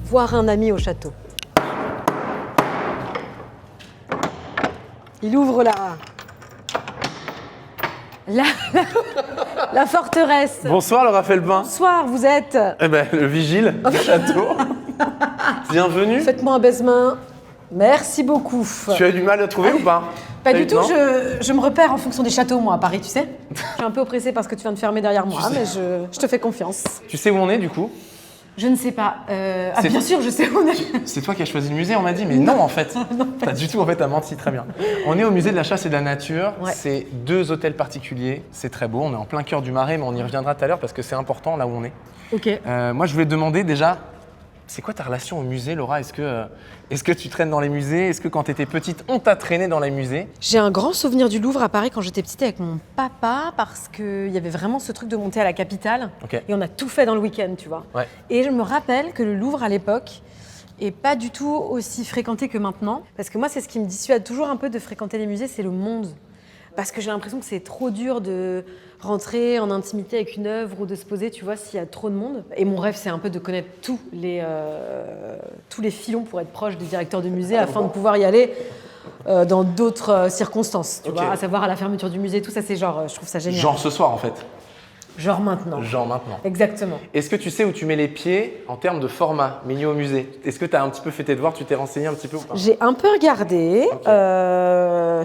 voir un ami au château. Il ouvre la forteresse. Bonsoir Laura Felpin. Bonsoir, vous êtes... Eh ben, le vigile du château. Bienvenue. Faites-moi un baise-main. Merci beaucoup. Tu as du mal à trouver ou pas? Pas du tout, je me repère en fonction des châteaux, moi, à Paris, tu sais. Je suis un peu oppressée parce que tu viens de fermer derrière moi, mais je te fais confiance. Tu sais où on est du coup? Je ne sais pas. Bien sûr, je sais où on est. C'est toi qui as choisi le musée, on m'a dit, mais non en fait. Pas du tout, en fait, t'as menti, très bien. On est au musée de la chasse et de la nature. Ouais. C'est 2 hôtels particuliers. C'est très beau, on est en plein cœur du Marais, mais on y reviendra tout à l'heure parce que c'est important là où on est. Ok. Moi, je voulais te demander déjà, c'est quoi ta relation au musée, Laura? Est-ce que tu traînes dans les musées? Est-ce que quand tu étais petite, on t'a traîné dans les musées? J'ai un grand souvenir du Louvre à Paris quand j'étais petite avec mon papa parce qu'il y avait vraiment ce truc de monter à la capitale. Ok. Et on a tout fait dans le week-end, tu vois. Ouais. Et je me rappelle que le Louvre à l'époque est pas du tout aussi fréquenté que maintenant. Parce que moi, c'est ce qui me dissuade toujours un peu de fréquenter les musées, c'est le monde. Parce que j'ai l'impression que c'est trop dur de rentrer en intimité avec une œuvre ou de se poser, tu vois, s'il y a trop de monde. Et mon rêve, c'est un peu de connaître tous les filons pour être proche des directeurs de musée afin de pouvoir y aller dans d'autres circonstances, tu vois, à savoir à la fermeture du musée, tout ça, c'est genre, je trouve ça génial. Genre ce soir en fait. Genre maintenant. Genre maintenant. Exactement. Est-ce que tu sais où tu mets les pieds en termes de format milieu au musée? Est-ce que tu as un petit peu fait tes devoirs, tu t'es renseigné un petit peu ou pas? J'ai un peu regardé.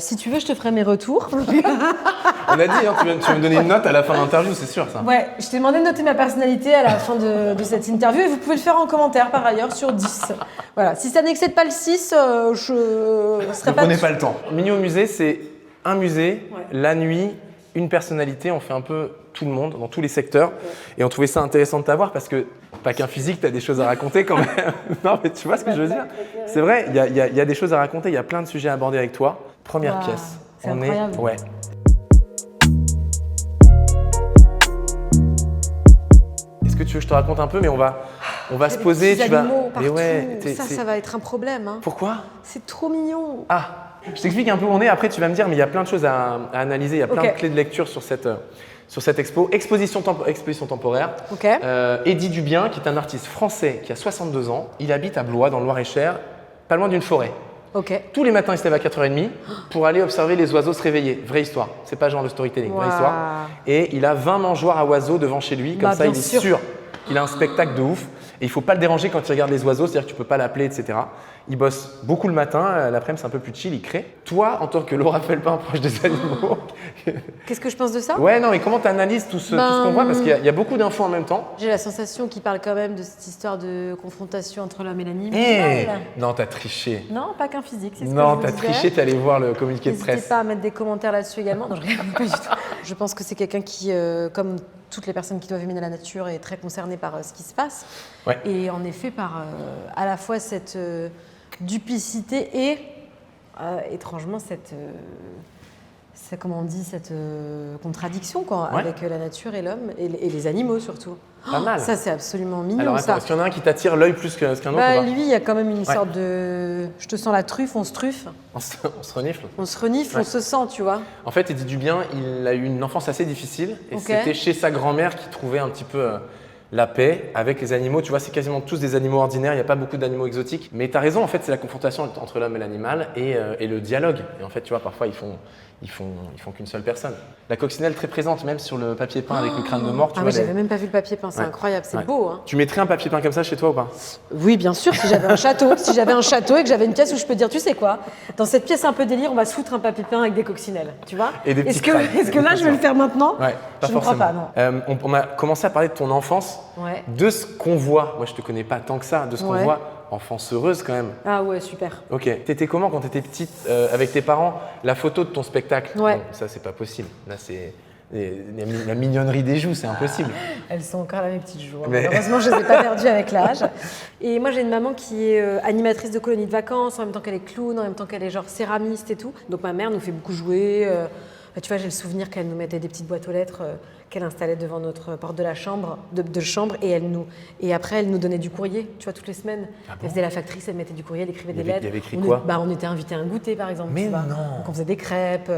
Si tu veux, je te ferai mes retours. On a dit, hein, tu vas me donner une note à la fin de l'interview, c'est sûr ça. Ouais, je t'ai demandé de noter ma personnalité à la fin de cette interview et vous pouvez le faire en commentaire par ailleurs sur 10. Voilà, si ça n'excède pas le 6, je serai Ne pas... prenez pas le temps. Milieu au musée, c'est un musée, Ouais. la nuit, une personnalité, on fait un peu tout le monde, dans tous les secteurs. Ouais. Et on trouvait ça intéressant de t'avoir parce que, pas qu'un physique, tu as des choses à raconter quand même. Non, mais tu vois ce que je veux dire? C'est vrai, il y a des choses à raconter, il y a plein de sujets à aborder avec toi. Première Wow, pièce. c'est incroyable. Ouais. Est-ce que tu veux que je te raconte un peu, mais on va se poser, tu vas... partout. Mais ouais, ça va être un problème. Hein. Pourquoi? C'est trop mignon. Ah, je t'explique un peu où on est, après tu vas me dire, mais il y a plein de choses à analyser, il y a plein de clés de lecture sur cette expo. Exposition temporaire. Ok. Eddy Dubien, qui est un artiste français qui a 62 ans, il habite à Blois, dans le Loir-et-Cher, pas loin d'une forêt. Ok. Tous les matins, il se lève à 4h30 pour aller observer les oiseaux se réveiller. Vraie histoire, c'est pas genre le storytelling, vraie histoire. Et il a 20 mangeoires à oiseaux devant chez lui, comme ça il est sûr qu'il a un spectacle de ouf. Et il ne faut pas le déranger quand il regarde les oiseaux, c'est-à-dire que tu ne peux pas l'appeler, etc. Il bosse beaucoup le matin, l'après-midi c'est un peu plus chill, il crée. Toi, en tant que Laura Felpin, proche des animaux… Qu'est-ce que je pense de ça? Ouais, non, mais comment tu analyses tout ce qu'on voit? Parce qu'il y a beaucoup d'infos en même temps. J'ai la sensation qu'il parle quand même de cette histoire de confrontation entre l'homme et l'animal. Non, t'as triché. Non, pas qu'un physique, c'est ce Non, que je t'as vous triché, t'es allé voir le communiqué de N'hésitez presse. pas à mettre des commentaires là-dessus également. Non, je rigole pas du tout. Je pense que c'est quelqu'un qui, comme toutes les personnes qui doivent aimer la nature, est très concerné par ce qui se passe. Ouais. Et en effet, par à la fois cette duplicité et étrangement cette comment on dit, cette contradiction quoi, avec la nature et l'homme et les animaux surtout. Pas mal. Ça, c'est absolument mignon. Alors, attends, est-ce qu'il y en a un qui t'attire l'œil plus qu'un autre ou pas? Lui, il y a quand même une sorte de… Je te sens la truffe, on se truffe. On se renifle. On se renifle, on se sent, tu vois. En fait, Eddy Dubien, il a eu une enfance assez difficile et c'était chez sa grand-mère qui trouvait un petit peu la paix avec les animaux. Tu vois, c'est quasiment tous des animaux ordinaires, il n'y a pas beaucoup d'animaux exotiques. Mais tu as raison, en fait, c'est la confrontation entre l'homme et l'animal et le dialogue. Et en fait, tu vois, parfois, ils font qu'une seule personne. La coccinelle très présente, même sur le papier peint avec le crâne de mort. Mais j'avais même pas vu le papier peint, c'est incroyable, c'est beau. Hein. Tu mettrais un papier peint comme ça chez toi ou pas? Oui, bien sûr, si j'avais un château. Si j'avais un château et que j'avais une pièce où je peux dire, tu sais quoi, dans cette pièce un peu délire, on va se foutre un papier peint avec des coccinelles, tu vois. Et des petits Est-ce que là, je vais le faire maintenant? Ouais, pas je ne crois pas, non. On a commencé à parler de ton enfance, de ce qu'on voit. Moi, je te connais pas tant que ça, de ce qu'on voit. Enfance heureuse quand même. Ah ouais, super. Ok. T'étais comment quand t'étais petite avec tes parents? La photo de ton spectacle? Ouais. Bon, ça, c'est pas possible. Là, c'est la mignonnerie des joues, c'est impossible. Elles sont encore là, mes petites joues. Mais... Heureusement, je ne les ai pas perdues avec l'âge. Et moi, j'ai une maman qui est animatrice de colonies de vacances, en même temps qu'elle est clown, en même temps qu'elle est genre céramiste et tout. Donc ma mère nous fait beaucoup jouer. Tu vois, j'ai le souvenir qu'elle nous mettait des petites boîtes aux lettres qu'elle installait devant notre porte de la chambre, de chambre, et après elle nous donnait du courrier, tu vois, toutes les semaines. Elle faisait la factrice, elle mettait du courrier, elle écrivait des lettres. Il y avait écrit quoi? On était invités à un goûter, par exemple. Mais tu vois. non. Donc on faisait des crêpes.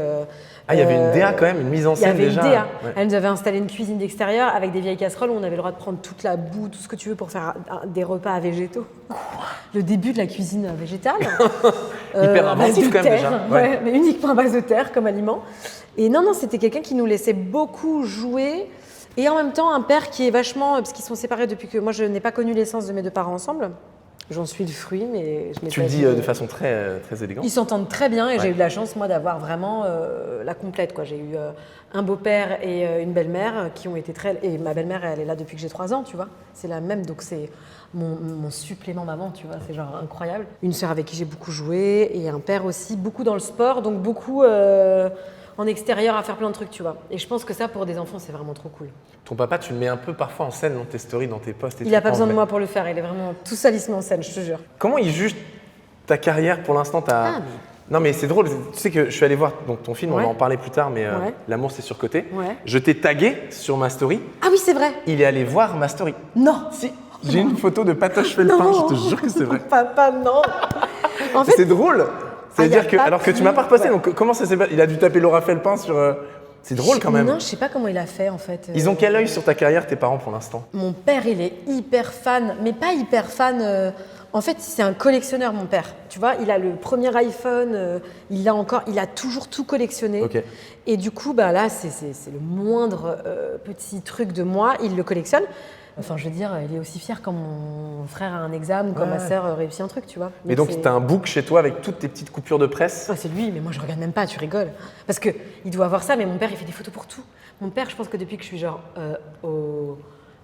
Il y avait une DA quand même, une mise en scène déjà. Il y avait une DA. Ouais. Elle nous avait installé une cuisine d'extérieur avec des vieilles casseroles où on avait le droit de prendre toute la boue, tout ce que tu veux pour faire des repas à végétaux. Le début de la cuisine végétale. Hyper inventif quand même terre, déjà. Ouais, mais uniquement à base de terre comme aliment. Et non, c'était quelqu'un qui nous laissait beaucoup jouer. Et en même temps, un père qui est vachement... Parce qu'ils sont séparés depuis que... Moi, je n'ai pas connu l'essence de mes deux parents ensemble. J'en suis le fruit, mais je n'ai Tu pas le dis vu, de façon très, très élégante. Ils s'entendent très bien et Ouais. j'ai eu de la chance, moi, d'avoir vraiment la complète, quoi. J'ai eu un beau-père et une belle-mère qui ont été très... Et ma belle-mère, elle est là depuis que j'ai 3 ans, tu vois. C'est la même, donc c'est mon supplément maman, tu vois. C'est genre incroyable. Une sœur avec qui j'ai beaucoup joué et un père aussi, beaucoup dans le sport, donc beaucoup en extérieur à faire plein de trucs, tu vois. Et je pense que ça, pour des enfants, c'est vraiment trop cool. Ton papa, tu le mets un peu parfois en scène dans tes stories, dans tes posts. Il n'a pas besoin de moi pour le faire, il est vraiment tout seul, il se met en scène, je te jure. Comment il juge ta carrière pour l'instant? Non mais c'est drôle, tu sais que je suis allé voir donc, ton film, on Ouais. va en parler plus tard, mais Ouais. L'amour c'est surcoté. Ouais. Je t'ai tagué sur ma story, Ah oui, c'est vrai. il est allé voir ma story. Non. Si, j'ai une photo de Patoche Felpin, Non. je te jure que c'est vrai. Papa, non. En fait, C'est drôle. C'est-à-dire y a que, pas alors que tu plus- m'as pas reposté, ouais. donc comment ça s'est passé? Il a dû taper Laura Felpin sur. C'est drôle quand même. Non, je sais pas comment il a fait en fait. Ils ont quel œil sur ta carrière, tes parents, pour l'instant? Mon père, il est hyper fan, mais pas hyper fan. En fait, c'est un collectionneur, mon père. Tu vois, il a le premier iPhone, il a toujours tout collectionné. Ok. Et du coup, bah là, c'est le moindre petit truc de moi, il le collectionne. Enfin, je veux dire, il est aussi fier quand mon frère a un examen ou quand ma sœur réussit un truc, tu vois. Mais donc, c'est- tu as un book chez toi avec toutes tes petites coupures de presse. Ah, c'est lui, mais moi je regarde même pas, tu rigoles. Parce qu'il doit avoir ça, mais mon père il fait des photos pour tout. Mon père, je pense que depuis que je suis genre au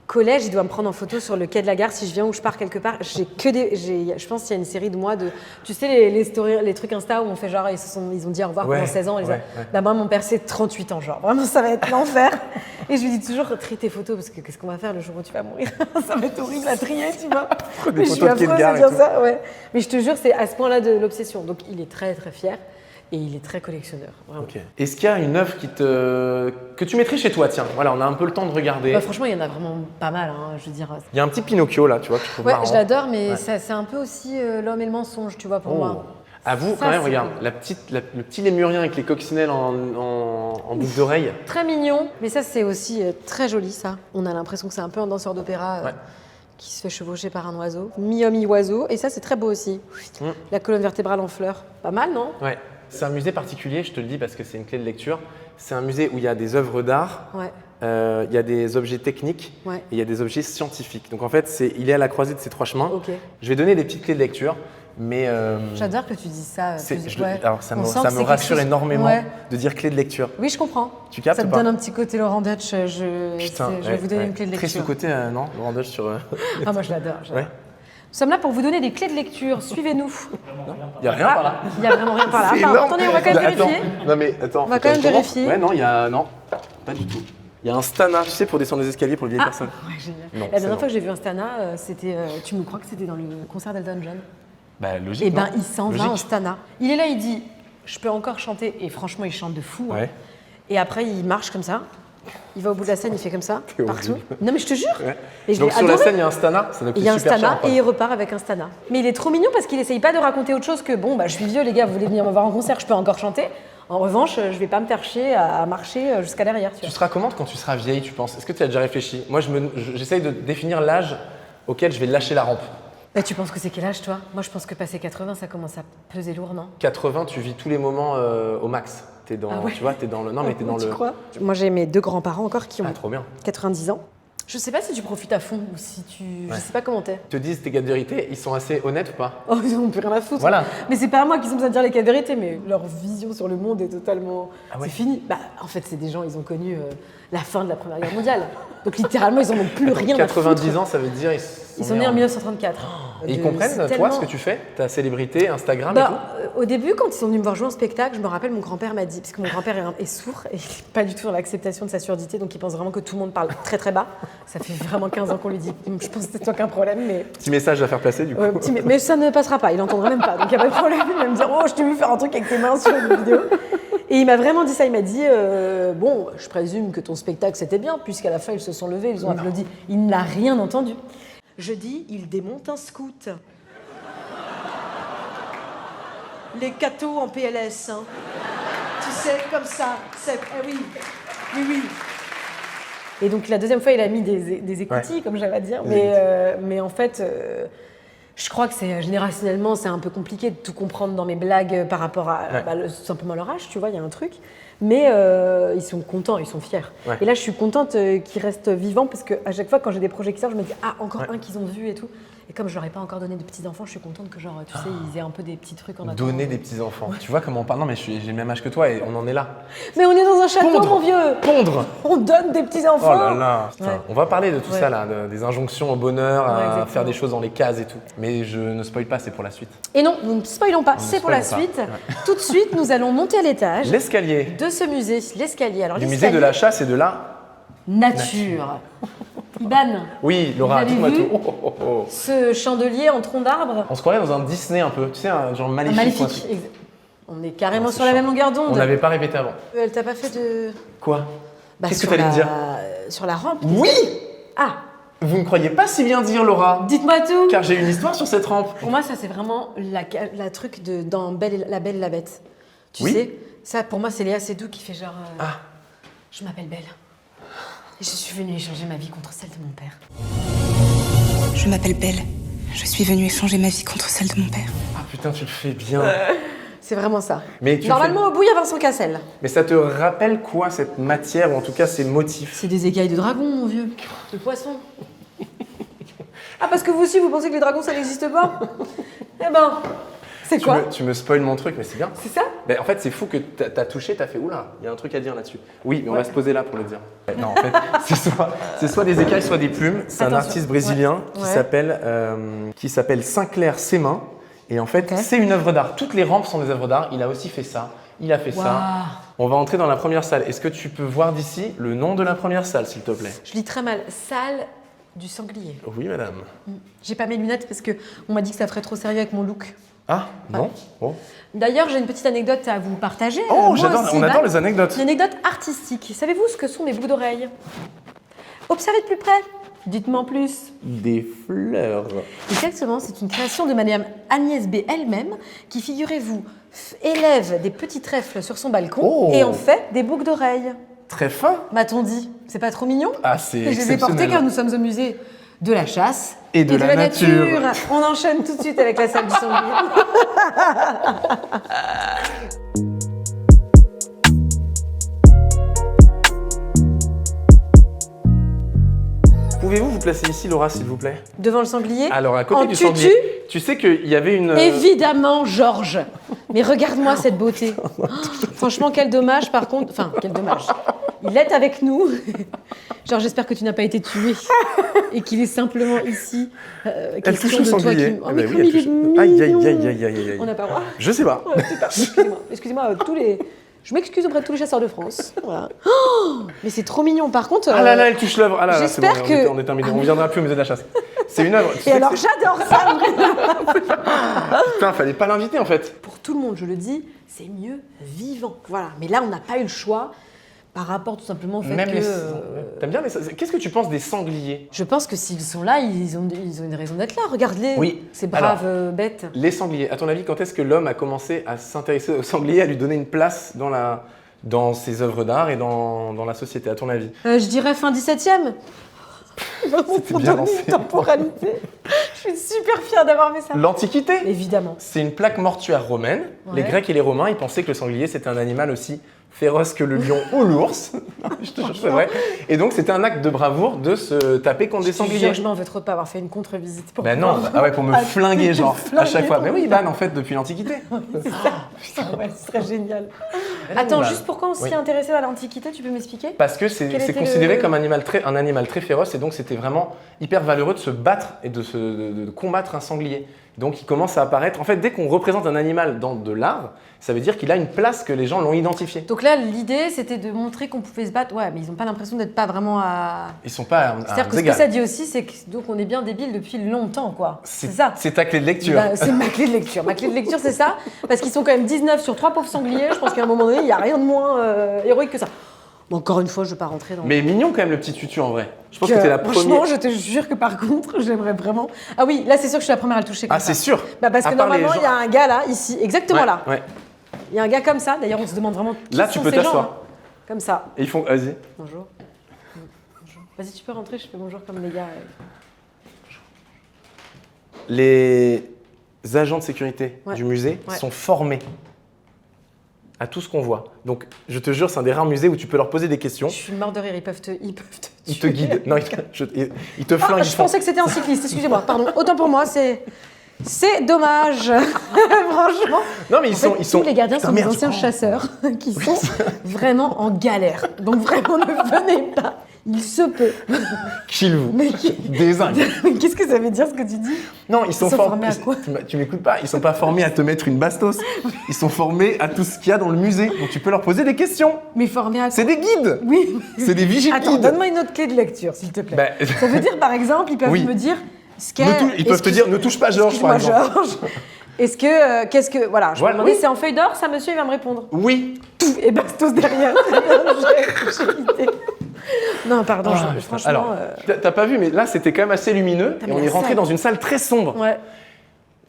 collège, il doit me prendre en photo sur le quai de la gare si je viens ou je pars quelque part. Je pense qu'il y a une série de moi de. Tu sais, les stories, les trucs Insta où on fait genre, ils ont dit au revoir Ouais, pendant 16 ans. ouais. Bah, moi, mon père, c'est 38 ans, genre. Vraiment, ça va être l'enfer. Et je lui dis toujours, trie tes photos parce que qu'est-ce qu'on va faire le jour où tu vas mourir? Ça va être horrible à trier, tu vois. Des Mais je suis photos de quai de affreuse gare à et dire tout. ça, ouais. Mais je te jure, c'est à ce point-là de l'obsession. Donc, il est très, très fier. Et il est très collectionneur, vraiment. Ok. Est-ce qu'il y a une œuvre que tu mettrais chez toi? Tiens, voilà, on a un peu le temps de regarder. Bah, franchement, il y en a vraiment pas mal, hein, je veux dire. Il y a un petit Pinocchio là, tu vois, que je trouve Ouais, marrant. je l'adore, mais Ouais. c'est un peu aussi l'homme et le mensonge, tu vois, pour Oh. moi. Avoue, Ça, quand même, c'est regarde, cool. le petit lémurien avec les coccinelles en boucle d'oreille. Très mignon, mais ça, c'est aussi très joli, ça. On a l'impression que c'est un peu un danseur d'opéra Ouais. qui se fait chevaucher par un oiseau. Mi-homme, mi-oiseau. Et ça, c'est très beau aussi. La colonne vertébrale en fleurs. Pas mal, non? Ouais. C'est un musée particulier, je te le dis parce que c'est une clé de lecture. C'est un musée où il y a des œuvres d'art, Ouais. il y a des objets techniques Ouais. et il y a des objets scientifiques. Donc en fait, il est à la croisée de ces 3 chemins. Ok. Je vais donner des petites clés de lecture, mais J'adore que tu dises ça. Ouais. alors ça On me, sent ça que me c'est quelque rassure chose- énormément Ouais. de dire clé de lecture. Oui, je comprends. Tu captes Ça ou te pas? donne un petit côté Laurent Dutch. Je vais vous donner une clé de Très lecture. sous-côté, non? Laurent Dutch sur. Ah, moi, je l'adore. Ouais. Nous sommes là pour vous donner des clés de lecture. Suivez-nous. Il n'y a rien par là. Il n'y a vraiment rien par là. C'est Enfin, énorme. attendez, on va quand même Attends. vérifier. Non mais attends. On va faut quand même que je te montre. vérifier. Ouais, non, non, pas du tout. Il y a un Stana, tu sais, pour descendre les escaliers pour les vieilles personnes. Ouais, génial. Non, La c'est dernière bon. fois que j'ai vu un Stana, c'était. Tu me crois que c'était dans le concert d'Elton John? Bah logique. Eh ben, non il s'en va Logique. en Stana. Il est là, il dit je peux encore chanter. Et franchement, il chante de fou. hein. Ouais. Et après, il marche comme ça. Il va au bout de la scène, il fait comme ça, C'est partout. horrible. Non, mais je te jure. Ouais. Et je Donc l'ai sur la adoré. scène, il y a un Stana. Ça doit Il y a un coûter super Stana cher, et il repart avec un Stana. Mais il est trop mignon parce qu'il essaye pas de raconter autre chose que bon, bah, je suis vieux, les gars, vous voulez venir me voir en concert, je peux encore chanter. En revanche, je vais pas me faire chier à marcher jusqu'à derrière. Tu Tu vois. seras comment quand tu seras vieille, tu penses? Est-ce que tu as déjà réfléchi? Moi, j'essaye de définir l'âge auquel je vais lâcher la rampe. Mais tu penses que c'est quel âge, toi? Moi, je pense que passé 80, ça commence à peser lourd, non? 80, tu vis tous les moments au max. T'es dans, Ah ouais. tu vois, t'es dans le. Non, mais t'es dans Tu le. crois? Moi, j'ai mes 2 grands-parents encore qui ont Ah, trop bien. 90 ans. Je sais pas si tu profites à fond ou si tu. Je sais pas comment t'es. Ils te disent tes gars de vérité, ils sont assez honnêtes ou pas? Oh, ils n'ont plus rien à foutre. Voilà. Mais c'est pas à moi qu'ils ont besoin de dire les cas de vérité, mais leur vision sur le monde est totalement. Ah ouais. C'est fini. Bah, en fait, c'est des gens, ils ont connu la fin de la Première Guerre mondiale. Donc littéralement, ils en ont plus rien à foutre. 90 ans, ça veut dire Ils sont nés en 1934. Et ils De- comprennent, c'est toi, tellement- ce que tu fais? Ta célébrité, Instagram et Bah, tout? au début, quand ils sont venus me voir jouer en spectacle, je me rappelle, mon grand-père m'a dit, parce que mon grand-père est sourd et il n'est pas du tout dans l'acceptation de sa surdité, donc il pense vraiment que tout le monde parle très très bas. Ça fait vraiment 15 ans qu'on lui dit, je pense que c'est toi qu'un problème, mais, Petit message à faire passer du coup. mais ça ne passera pas, il n'entendra même pas, donc il n'y a pas de problème. Il va me dire, oh, je t'ai vu faire un truc avec tes mains sur une vidéo. Et il m'a vraiment dit ça, il m'a dit bon, je présume que ton spectacle c'était bien, puisqu'à la fin ils se sont levés, ils ont applaudi. Il n'a rien entendu. Je dis, il démonte un scout. Les cathos en PLS, hein. Tu sais, comme ça. Oui, oui. Et donc la deuxième fois, il a mis des écoutilles, comme j'avais à dire. Mais en fait, je crois que générationnellement, c'est un peu compliqué de tout comprendre dans mes blagues par rapport à simplement leur âge, tu vois, il y a un truc. Mais ils sont contents, ils sont fiers. Ouais. Et là, je suis contente qu'ils restent vivants parce qu'à chaque fois, quand j'ai des projecteurs, je me dis encore un qu'ils ont vu et tout. Et comme je leur ai pas encore donné de petits-enfants, je suis contente que genre, tu sais, ils aient un peu des petits trucs en attendant. Donner des petits-enfants. Ouais. Tu vois comment on parle? Non, mais j'ai le même âge que toi et on en est là. Mais on est dans un château, mon vieux. Pondre. On donne des petits-enfants. Oh là là. Putain. On va parler de tout ça là, des injonctions au bonheur, à faire des choses dans les cases et tout. Mais je ne spoil pas, c'est pour la suite. Et non, nous ne spoilons pas, c'est pour la suite. Ouais. Tout de suite, nous allons monter à l'étage. L'escalier. De ce musée, l'escalier. Alors, du musée de la chasse et de la nature. Iban. Oui, Laura, dis-moi tout. Ce chandelier en tronc d'arbre. On se croirait dans un Disney un peu, tu sais, un genre maléfique. On est carrément sur la même longueur d'onde. On n'avait pas répété avant. Elle t'a pas fait de... Quoi? Qu'est-ce que tu allais me dire? Sur la rampe. Oui. Ah. Vous ne croyez pas si bien dire, Laura? Dites-moi tout. Car j'ai une histoire sur cette rampe. Pour moi, ça c'est vraiment la truc dans La Belle et la Bête. Tu sais, ça pour moi c'est Léa Seydoux qui fait genre... Je m'appelle Belle. Et je suis venue échanger ma vie contre celle de mon père. Je m'appelle Belle. Je suis venue échanger ma vie contre celle de mon père. Ah putain, tu le fais bien. C'est vraiment ça. Mais normalement, au bout, il y a Vincent Cassel. Mais ça te rappelle quoi, cette matière, ou en tout cas ces motifs? C'est des écailles de dragon, mon vieux. De poisson. Ah, parce que vous aussi, vous pensez que les dragons, ça n'existe pas? Eh ben... C'est quoi? Tu me spoil mon truc, mais c'est bien. C'est ça? Ben, en fait, c'est fou que t'as touché, t'as fait oula, il y a un truc à dire là-dessus. Oui, mais on va se poser là pour le dire. Non, en fait, c'est soit des écailles, soit des plumes. C'est un artiste brésilien qui s'appelle Sinclair Semin. Et en fait, c'est une œuvre d'art. Toutes les rampes sont des œuvres d'art. Il a aussi fait ça. Il a fait ça. On va entrer dans la première salle. Est-ce que tu peux voir d'ici le nom de la première salle, s'il te plaît? Je lis très mal. Salle du sanglier. Oui, madame. J'ai pas mes lunettes parce qu'on m'a dit que ça ferait trop sérieux avec mon look. Ah, non. Oh. D'ailleurs, j'ai une petite anecdote à vous partager. Oh, j'adore, on adore les anecdotes. Une anecdote artistique. Savez-vous ce que sont mes boucles d'oreilles? Observez de plus près. Dites-moi en plus. Des fleurs. Exactement, c'est une création de Madame Agnès B. elle-même qui, figurez-vous, élève des petits trèfles sur son balcon et en fait des boucles d'oreilles. Très fin. M'a-t-on dit? C'est pas trop mignon? Ah, c'est exceptionnel. Je les ai portés car nous sommes au musée de la chasse et de la nature. On enchaîne tout de suite avec la salle du sanglier. Pouvez-vous vous placer ici, Laura, s'il vous plaît? Devant le sanglier? Alors, à côté du sanglier, tu sais qu'il y avait une... Évidemment, Georges. Mais regarde-moi cette beauté. Oh, franchement, quel dommage, par contre... Enfin, quel dommage. Il est avec nous. Genre, j'espère que tu n'as pas été tué et qu'il est simplement ici. Elle touche le sanglier. Oh, mais comme il est mignon. Aïe. On n'a pas le droit. Je sais pas. Excusez-moi, je m'excuse auprès de tous les chasseurs de France. Voilà. Oh, mais c'est trop mignon. Par contre... Ah là là, elle touche l'œuvre. Ah là là, c'est bon, que... on est terminé. On ne viendra plus au musée de la chasse. C'est une œuvre. Et alors, j'adore ça. Putain, fallait pas l'inviter en fait. Pour tout le monde, je le dis, c'est mieux vivant. Voilà. Mais là, on n'a pas eu le choix. Par rapport tout simplement au fait que... T'aimes bien Qu'est-ce que tu penses des sangliers? Je pense que s'ils sont là, ils ont une raison d'être là. Regarde-les, ces braves bêtes. Les sangliers, à ton avis, quand est-ce que l'homme a commencé à s'intéresser aux sangliers, à lui donner une place dans ses œuvres d'art et dans la société, à ton avis? Je dirais fin 17e. C'était bien lancé. Temporalité. Je suis super fière d'avoir fait ça. L'Antiquité? Évidemment. C'est une plaque mortuaire romaine. Les Grecs et les Romains, ils pensaient que le sanglier, c'était un animal aussi féroce que le lion ou l'ours. Je te jure, c'est vrai. Et donc, c'était un acte de bravoure de se taper contre des sangliers. Je m'en veux trop de pas avoir fait une contre-visite. Pour pour me flinguer, genre, à chaque fois. Mais oui, Iban, en fait, depuis l'Antiquité. C'est ça. Putain, ce serait génial. Attends, juste pourquoi on s'y intéressait à l'Antiquité, tu peux m'expliquer? Parce que c'est considéré comme un animal très féroce et donc c'était vraiment hyper valeureux de se battre et de combattre un sanglier. Donc il commence à apparaître. En fait, dès qu'on représente un animal dans de l'art, ça veut dire qu'il a une place, que les gens l'ont identifié. Donc là, l'idée, c'était de montrer qu'on pouvait se battre. Ouais, mais ils n'ont pas l'impression d'être pas vraiment à... Ils sont pas à C'est-à-dire que ce que ça dit aussi, c'est que donc on est bien débile depuis longtemps, quoi. C'est ça. C'est ta clé de lecture. Bah, c'est ma clé de lecture. Ma clé de lecture, c'est ça. Parce qu'ils sont quand même 19 sur 3 pauvres sangliers. Je pense qu'à un moment donné, il n'y a rien de moins héroïque que ça. Bon, encore une fois, je ne vais pas rentrer dans... Mais mignon quand même le petit tutu en vrai. Je pense que t'es la Franchement, première. je te jure que par contre, j'aimerais vraiment... Ah oui, là, c'est sûr que je suis la première à le toucher comme Ah, ça. c'est sûr. Bah, parce que À part les normalement, il y a gens- un gars là, ici, exactement Ouais, là. ouais. Il y a un gars comme ça. D'ailleurs, on se demande vraiment qui Là, sont tu peux ces gens, t'asseoir. hein. Comme ça. Et ils font, vas-y. Bonjour. Bonjour. Vas-y, tu peux rentrer, je fais bonjour comme les gars. Les agents de sécurité Ouais. du musée Ouais. sont formés à tout ce qu'on voit. Donc, je te jure, c'est un des rares musées où tu peux leur poser des questions. Je suis mort de rire, ils peuvent te Ils te guident. Non, ils te flinguent. Ah, je pensais que c'était un cycliste, excusez-moi, pardon. Autant pour moi, c'est dommage. Franchement. Non, mais En fait, ils sont. tous les gardiens Putain, sont des merde, anciens tu prends. chasseurs qui sont vraiment en galère. Donc vraiment, ne venez pas. Il se peut. Kill-vous. Mais Désingue. qu'est-ce que ça veut dire ce que tu dis? Non, ils sont formés à quoi? Tu m'écoutes pas. Ils sont pas formés à te mettre une bastos. Ils sont formés à tout ce qu'il y a dans le musée. Donc, tu peux leur poser des questions. Mais formé à quoi? C'est des guides. Oui. C'est des vigiles Attends, guides. donne-moi une autre clé de lecture, s'il te plaît. Bah, Ça veut dire, par exemple, ils peuvent Oui. me dire ce qu'est... Ils peuvent te dire ne touche pas Georges, par Excuse-moi, exemple. Georges. Est-ce que... qu'est-ce que... Voilà, je Voilà, me demandais, oui. c'est en feuille d'or, ça, monsieur, il va me répondre. Oui. Et bastos derrière. J'ai idée. Non, pardon, Ah, franchement... Alors, t'as pas vu, mais là, c'était quand même assez lumineux. Putain, Et on mais est la rentré salle. dans une salle très sombre. Ouais.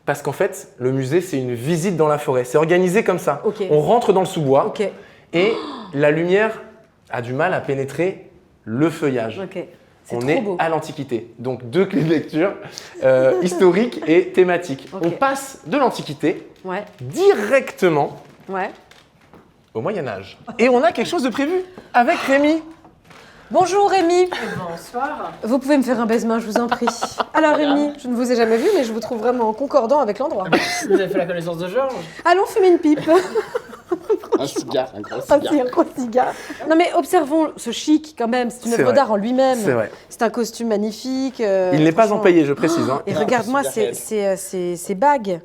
Parce qu'en fait, le musée, c'est une visite dans la forêt. C'est organisé comme ça. Ok. On rentre dans le sous-bois. Ok. Et la lumière a du mal à pénétrer le feuillage. Ok. C'est On trop est beau. à l'Antiquité. Donc, 2 clés de lecture, historiques et thématiques. Ok. On passe de l'Antiquité Ouais. directement Ouais. au Moyen-Âge. Et on a quelque chose de prévu avec Rémi. Bonjour Rémi. Bonsoir. Vous pouvez me faire un baise-main, je vous en prie. Alors Rémi, je ne vous ai jamais vu, mais je vous trouve vraiment concordant avec l'endroit. Vous avez fait la connaissance de Georges? Allons fumer une pipe. Un cigare, un gros Ah, si, un gros cigare. Non mais observons ce chic quand même, c'est une C'est œuvre vrai. d'art en lui-même. C'est vrai. C'est un costume magnifique. Il n'est pas franchement. empaillé, je précise. Hein. Et Non, regarde-moi c'est ces bagues.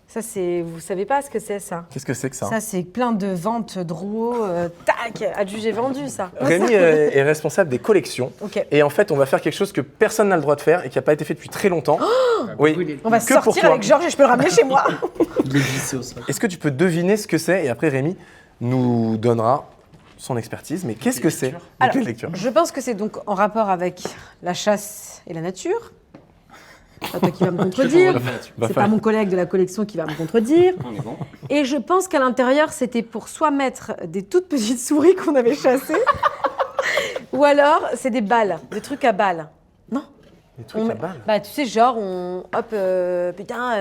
Ça c'est, vous savez pas ce que c'est ça? Qu'est-ce que c'est que ça Ça c'est plein de ventes de roues, tac, adjugé vendu ça. Rémi est responsable des collections. Ok. Et en fait, on va faire quelque chose que personne n'a le droit de faire et qui n'a pas été fait depuis très longtemps. oui. On va Que pour sortir toi. avec Georges et je peux le ramener chez moi. Il est glissé au sol. Est-ce que tu peux deviner ce que c'est? Et après, Rémi nous donnera son expertise. Mais qu'est-ce que c'est? Alors, Quelle lecture? je pense que c'est donc en rapport avec la chasse et la nature. Pas toi qui va me contredire. Bah, C'est pas mon collègue de la collection qui va me contredire. On est bon. Et je pense qu'à l'intérieur, c'était pour soit mettre des toutes petites souris qu'on avait chassées, ou alors c'est des balles, des trucs à balles. Non? Des trucs à balles. Bah tu sais, genre, hop, putain,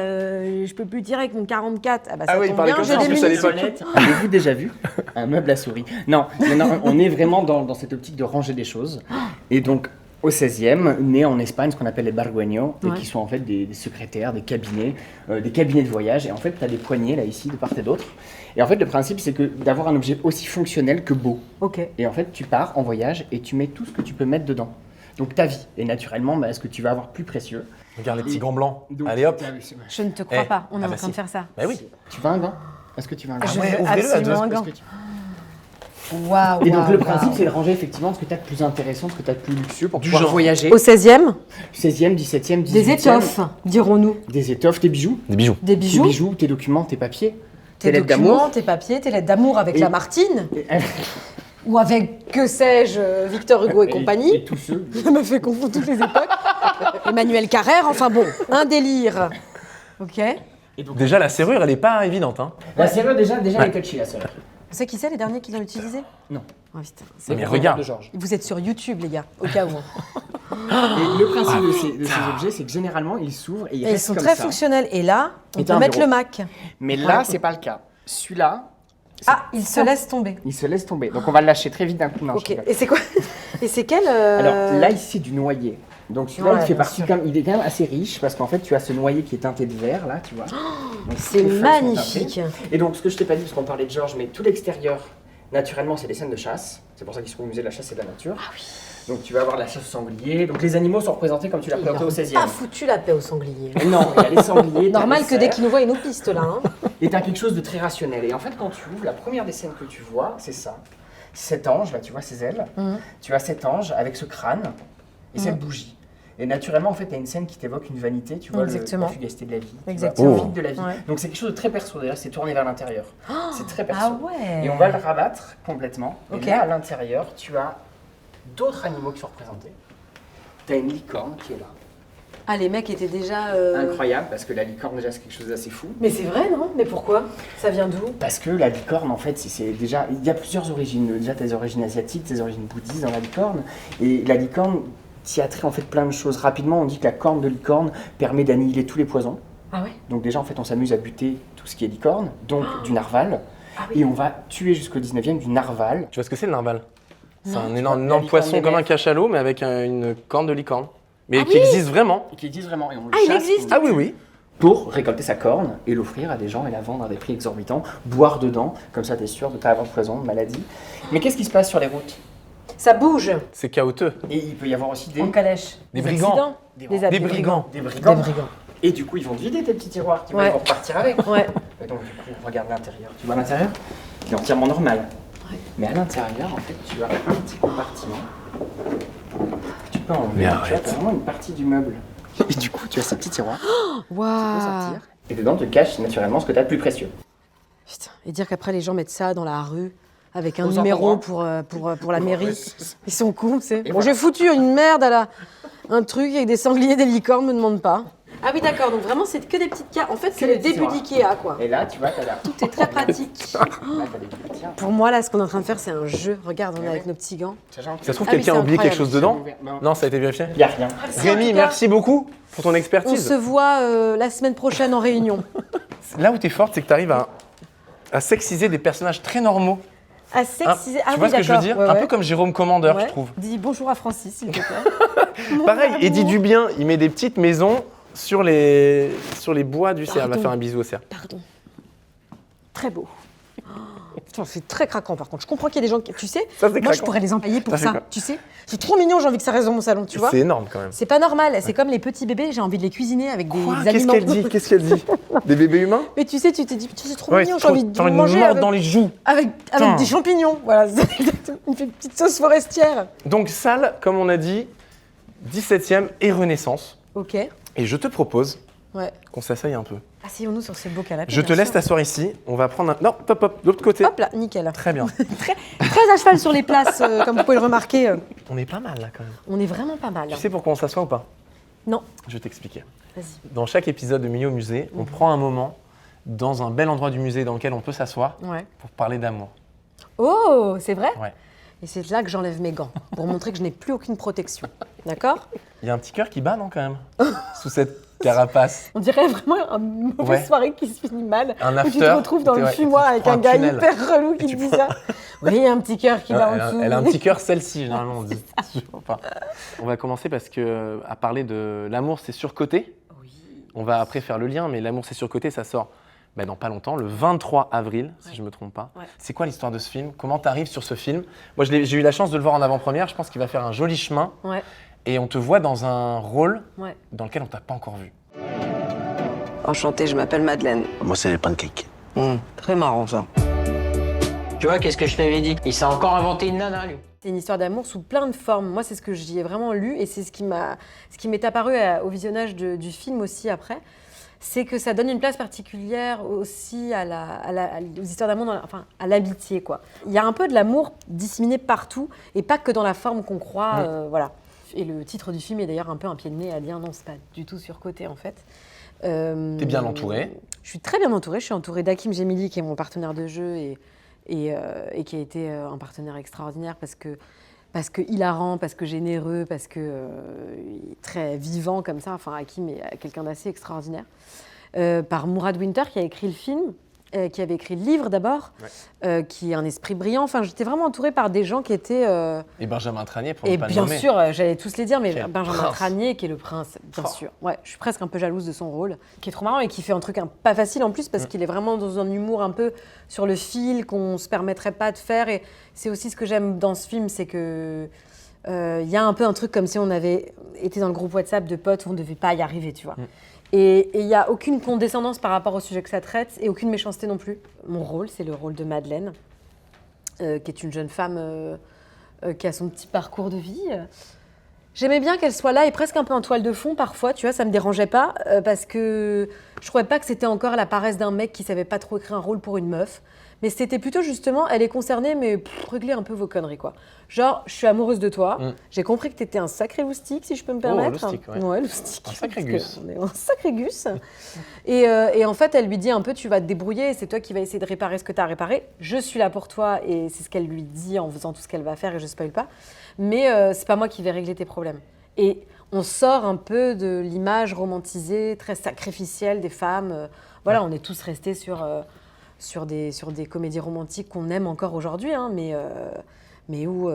je peux plus tirer avec mon 44. Ah bah ça Ah oui, il tombe parlait bien, comme j'ai ça, en des plus, à munitions. l'époque. Avez-vous déjà vu un meuble à souris? Non, on est vraiment dans cette optique de ranger des choses. Et donc, au 16e, né en Espagne, ce qu'on appelle les bargueños, et Ouais. qui sont en fait des secrétaires, des cabinets de voyage. Et en fait, tu as des poignées là, ici, de part et d'autre. Et en fait, le principe, c'est que d'avoir un objet aussi fonctionnel que beau. Ok. Et en fait, tu pars en voyage et tu mets tout ce que tu peux mettre dedans. Donc ta vie. Et naturellement, ce que tu vas avoir plus précieux. Regarde les petits gants blancs. Donc, Allez hop. Je ne te crois Eh, pas, on est ah en bah train si. de faire ça. Bah oui. Tu veux un gant? Est-ce que tu veux un gant? Je ouais, veux ouvrez-le à absolument deux. un gant. Est-ce que tu- Waouh. Et donc le waouh, principe, waouh. c'est de ranger effectivement ce que tu as de plus intéressant, ce que tu as de plus luxueux pour Du pouvoir genre. voyager. Au 16e, 16e, 17e, 18e. des étoffes, dirons-nous. Des étoffes, tes bijoux. Des bijoux. Des bijoux, Tes bijoux, tes documents, tes papiers. tes lettres documents, d'amour. tes papiers, tes lettres d'amour avec Et- la Martine, Et, ou avec, que sais-je, Victor Hugo et compagnie. Et tous ceux. Ça me fait confondre toutes les époques. Emmanuel Carrère, enfin bon, un délire. Ok. Et donc, Déjà, la serrure, elle n'est pas évidente. Hein. la serrure, déjà elle est touchy, la serrure. Vous savez qui c'est les derniers qui l'ont utilisé? Non. Oh, putain. C'est Mais le regarde. de Georges. Vous êtes sur YouTube, les gars, au cas où. Et le principe de ces objets, c'est que généralement, ils s'ouvrent et ils Et ils restent sont comme très ça. fonctionnels. Et là, on Et t'as peut un mettre bureau. le Mac. Mais là, c'est pas le cas. Celui-là, Ah, il se laisse tomber. il se laisse tomber. Donc on va le lâcher très vite d'un coup. Non, je Ok. rigole. Et c'est quoi? Et c'est quel Alors là, ici, c'est du noyer. Donc celui-là, Ouais, il fait bien partie sûr. il est quand même assez riche parce qu'en fait, tu as ce noyer qui est teinté de vert là, tu vois. Donc, C'est toutes les feuilles sont magnifique. teintées. Et donc, ce que je t'ai pas dit parce qu'on parlait de Georges, mais tout l'extérieur, naturellement, c'est des scènes de chasse. C'est pour ça qu'ils sont au musée de la chasse et de la nature. Ah oui. Donc tu vas avoir la chasse au sanglier. Donc les animaux sont représentés comme tu l'as représenté au 16e. Pas foutu la paix aux sangliers. Non, il y a les sangliers. t'as Normal les que dès cerfs, qu'ils nous voient, ils nous pistent là. Hein. Et t'as quelque chose de très rationnel. Et en fait, quand tu ouvres, la première des scènes que tu vois, c'est ça. Cet ange, là, tu vois ses ailes. Tu as cet ange avec ce crâne et cette bougie. Et naturellement, en fait, tu as une scène qui t'évoque une vanité, tu vois, Exactement. la fugacité de la vie. Exactement. Tu vois, le vide de la vie. Ouais. Donc c'est quelque chose de très perso, d'ailleurs, c'est tourné vers l'intérieur. C'est très perso. Ah ouais. Et on va le rabattre complètement. Ok. Et là, à l'intérieur, tu as d'autres animaux qui sont représentés. Tu as une licorne qui est là. Ah, les mecs étaient déjà. Incroyable, parce que la licorne, déjà, c'est quelque chose d'assez fou. Mais c'est vrai, non? Mais pourquoi? Ça vient d'où? Parce que la licorne, en fait, c'est déjà. Il y a plusieurs origines. Déjà, tu as des origines asiatiques, des origines bouddhistes dans la licorne. Et la licorne t'y a trait en fait plein de choses. Rapidement, on dit que la corne de licorne permet d'annihiler tous les poisons. Ah ouais? Donc, déjà, en fait, on s'amuse à buter tout ce qui est licorne, donc du narval. Ah oui. Et on va tuer jusqu'au 19e du narval. Tu vois ce que c'est le narval? C'est un la énorme licorne poisson des comme un mers. cachalot, mais avec une corne de licorne. Mais Ah qui oui existe vraiment. Et qui existe vraiment. Et on le Ah, il chasse, existe on Ah le oui, tue oui. pour récolter sa corne et l'offrir à des gens et la vendre à des prix exorbitants, boire dedans, comme ça t'es sûr de ne pas avoir de poison, de maladie. Mais qu'est-ce qui se passe sur les routes? Ça bouge. C'est chaotique. Et il peut y avoir aussi En calèche. Des brigands. accidents. Des Des brigands. des Des brigands. brigands. Et du coup, ils vont te vider tes petits tiroirs, tu vois, Ouais. ils vont repartir avec. Ouais. Et donc, du coup, regarde l'intérieur. Tu vois l'intérieur? Il est entièrement normal. Ouais. Mais à l'intérieur, en fait, tu as un petit compartiment que tu peux enlever. Mais Tu vois, arrête. t'as vraiment une partie du meuble. Et du coup, tu as ces petits tiroirs, tu peux Waouh. sortir. Et dedans, te caches naturellement ce que tu as de plus précieux. Putain. Et dire qu'après, les gens mettent ça dans la rue avec un Aux numéro endroits. pour la mairie. Ils sont cons, c'est. Et Bon, voilà. j'ai foutu une merde à un truc avec des sangliers, des licornes, me demande pas. Ah oui, d'accord. Donc vraiment, c'est que des petites cartes. En fait, c'est des le petits début tiroirs. d'Ikea, quoi. Et là, tu vois, t'as la... Tout est très pratique. Là, t'as des petits tiens. Pour moi, là, ce qu'on est en train de faire, c'est un jeu. Regarde, on est avec nos petits gants. Ça se trouve, Ah oui, quelqu'un c'est a oublié quelque incroyable. chose dedans? Non. Non, ça a été vérifié. Il n'y a rien. Rémi, merci beaucoup pour ton On expertise. se voit la semaine prochaine en réunion. Là où tu es forte, c'est que tu arrives à sexiser des personnages très normaux. À sexiser. Tu vois ce que je veux dire? Un peu comme Jérôme Commandeur, Ouais. je trouve. Dis bonjour à Francis, s'il te plaît. Mon Pareil, amour. Eddie Dubien, il met des petites maisons sur les bois du cerf. Il va Pardon. faire un bisou au cerf. Pardon. Très beau. Oh, putain, c'est très craquant par contre. Je comprends qu'il y a des gens qui. Tu sais, Ça, c'est moi je craquant. pourrais les empailler pour Ça, c'est ça. quoi Tu sais, c'est trop mignon, j'ai envie que ça reste dans mon salon, tu vois. C'est énorme quand même. C'est pas normal, c'est comme les petits bébés, j'ai envie de les cuisiner avec des Quoi? Qu'est-ce aliments. qu'elle dit? Qu'est-ce qu'elle dit? Des bébés humains? Mais tu sais, tu t'es dit, putain, c'est trop Ouais, mignon, c'est j'ai trop- envie de t'as envie de manger mordre avec, dans les joues. avec Putain. des champignons. Voilà, c'est exactement une petite sauce forestière. Donc salle, comme on a dit, 17e et Renaissance. Ok. Et je te propose Ouais. qu'on s'asseye un peu. Asseyons-nous sur ce beau canapé. Je te bien laisse sûr. t'asseoir ici. On va prendre un... Non, top, hop, de l'autre côté. Hop là, nickel. Très bien. Très à cheval sur les places, comme vous pouvez le remarquer. On est pas mal là quand même. On est vraiment pas mal. Tu sais pourquoi on s'assoit ou pas? Non, Je vais t'expliquer. vas-y. Dans chaque épisode de Milieu au musée, on prend un moment dans un bel endroit du musée dans lequel on peut s'asseoir Ouais. pour parler d'amour. Oh, c'est vrai? Ouais. Et c'est là que j'enlève mes gants, pour montrer que je n'ai plus aucune protection. D'accord? Il y a un petit cœur qui bat non quand même sous cette carapace. On dirait vraiment une mauvaise Ouais. soirée qui se finit mal. Un Où tu te after, retrouves dans le ouais, fumoir tu avec prends un un gars tunnel. hyper relou qui te dit ça. Oui, il y a un petit cœur qui va en dessous. Elle a un petit cœur, celle-ci, généralement, on dit. Enfin, on va commencer parce que, à parler de l'amour, c'est surcoté. Oui. On va après faire le lien, mais l'amour, c'est surcoté, ça sort dans pas longtemps, le 23 avril, si je ne me trompe pas. Ouais. C'est quoi l'histoire de ce film? Comment tu arrives sur ce film? Moi, j'ai eu la chance de le voir en avant-première. Je pense qu'il va faire un joli chemin. Ouais, Et on te voit dans un rôle ouais. dans lequel on t'a pas encore vu. Enchantée, je m'appelle Madeleine. Moi, c'est les pancakes. Très marrant ça. Tu vois, qu'est-ce que je t'avais dit? Il s'est encore inventé une nana, lui. C'est une histoire d'amour sous plein de formes. Moi, c'est ce que j'y ai vraiment lu et c'est ce qui m'est apparu au visionnage du film aussi après. C'est que ça donne une place particulière aussi aux histoires d'amour, enfin à l'amitié, quoi. Il y a un peu de l'amour disséminé partout et pas que dans la forme qu'on croit, voilà. Et le titre du film est d'ailleurs un peu un pied de nez à dire non, c'est pas du tout surcoté en fait. T'es bien entourée? Je suis très bien entourée. Je suis entourée d'Hakim Gemili qui est mon partenaire de jeu et qui a été un partenaire extraordinaire parce que hilarant, parce que généreux, parce que il est très vivant comme ça. Enfin, Hakim est quelqu'un d'assez extraordinaire. Par Mourad Winter qui a écrit le film, qui avait écrit le livre d'abord, qui est un esprit brillant. Enfin, j'étais vraiment entourée par des gens qui étaient... Et Benjamin Tranier, pour ne Et pas le bien nommer. sûr, j'allais tous les dire, mais Qui est le Benjamin prince. Tranier, qui est le prince, bien Oh. sûr. Ouais, je suis presque un peu jalouse de son rôle, qui est trop marrant et qui fait un truc pas facile en plus, parce qu'il est vraiment dans un humour un peu sur le fil qu'on se permettrait pas de faire. Et c'est aussi ce que j'aime dans ce film, c'est que il y a un peu un truc comme si on avait été dans le groupe WhatsApp de potes où on ne devait pas y arriver, tu vois. Et il n'y a aucune condescendance par rapport au sujet que ça traite et aucune méchanceté non plus. Mon rôle, c'est le rôle de Madeleine, qui est une jeune femme qui a son petit parcours de vie. J'aimais bien qu'elle soit là et presque un peu en toile de fond parfois, tu vois, ça me dérangeait pas parce que je trouvais pas que c'était encore la paresse d'un mec qui savait pas trop écrire un rôle pour une meuf. Mais c'était plutôt justement, elle est concernée, mais réglez un peu vos conneries, quoi. Genre, je suis amoureuse de toi, j'ai compris que t'étais un sacré loustic, si je peux me permettre. Loustic, ouais. Ouais, loustic. Un sacré gus. On est un sacré gus. Et en fait, elle lui dit un peu, tu vas te débrouiller, c'est toi qui vas essayer de réparer ce que t'as réparé. Je suis là pour toi, et c'est ce qu'elle lui dit en faisant tout ce qu'elle va faire, et je spoil pas. Mais c'est pas moi qui vais régler tes problèmes. Et on sort un peu de l'image romantisée, très sacrificielle des femmes. Voilà, on est tous restés sur des comédies romantiques qu'on aime encore aujourd'hui, hein, mais où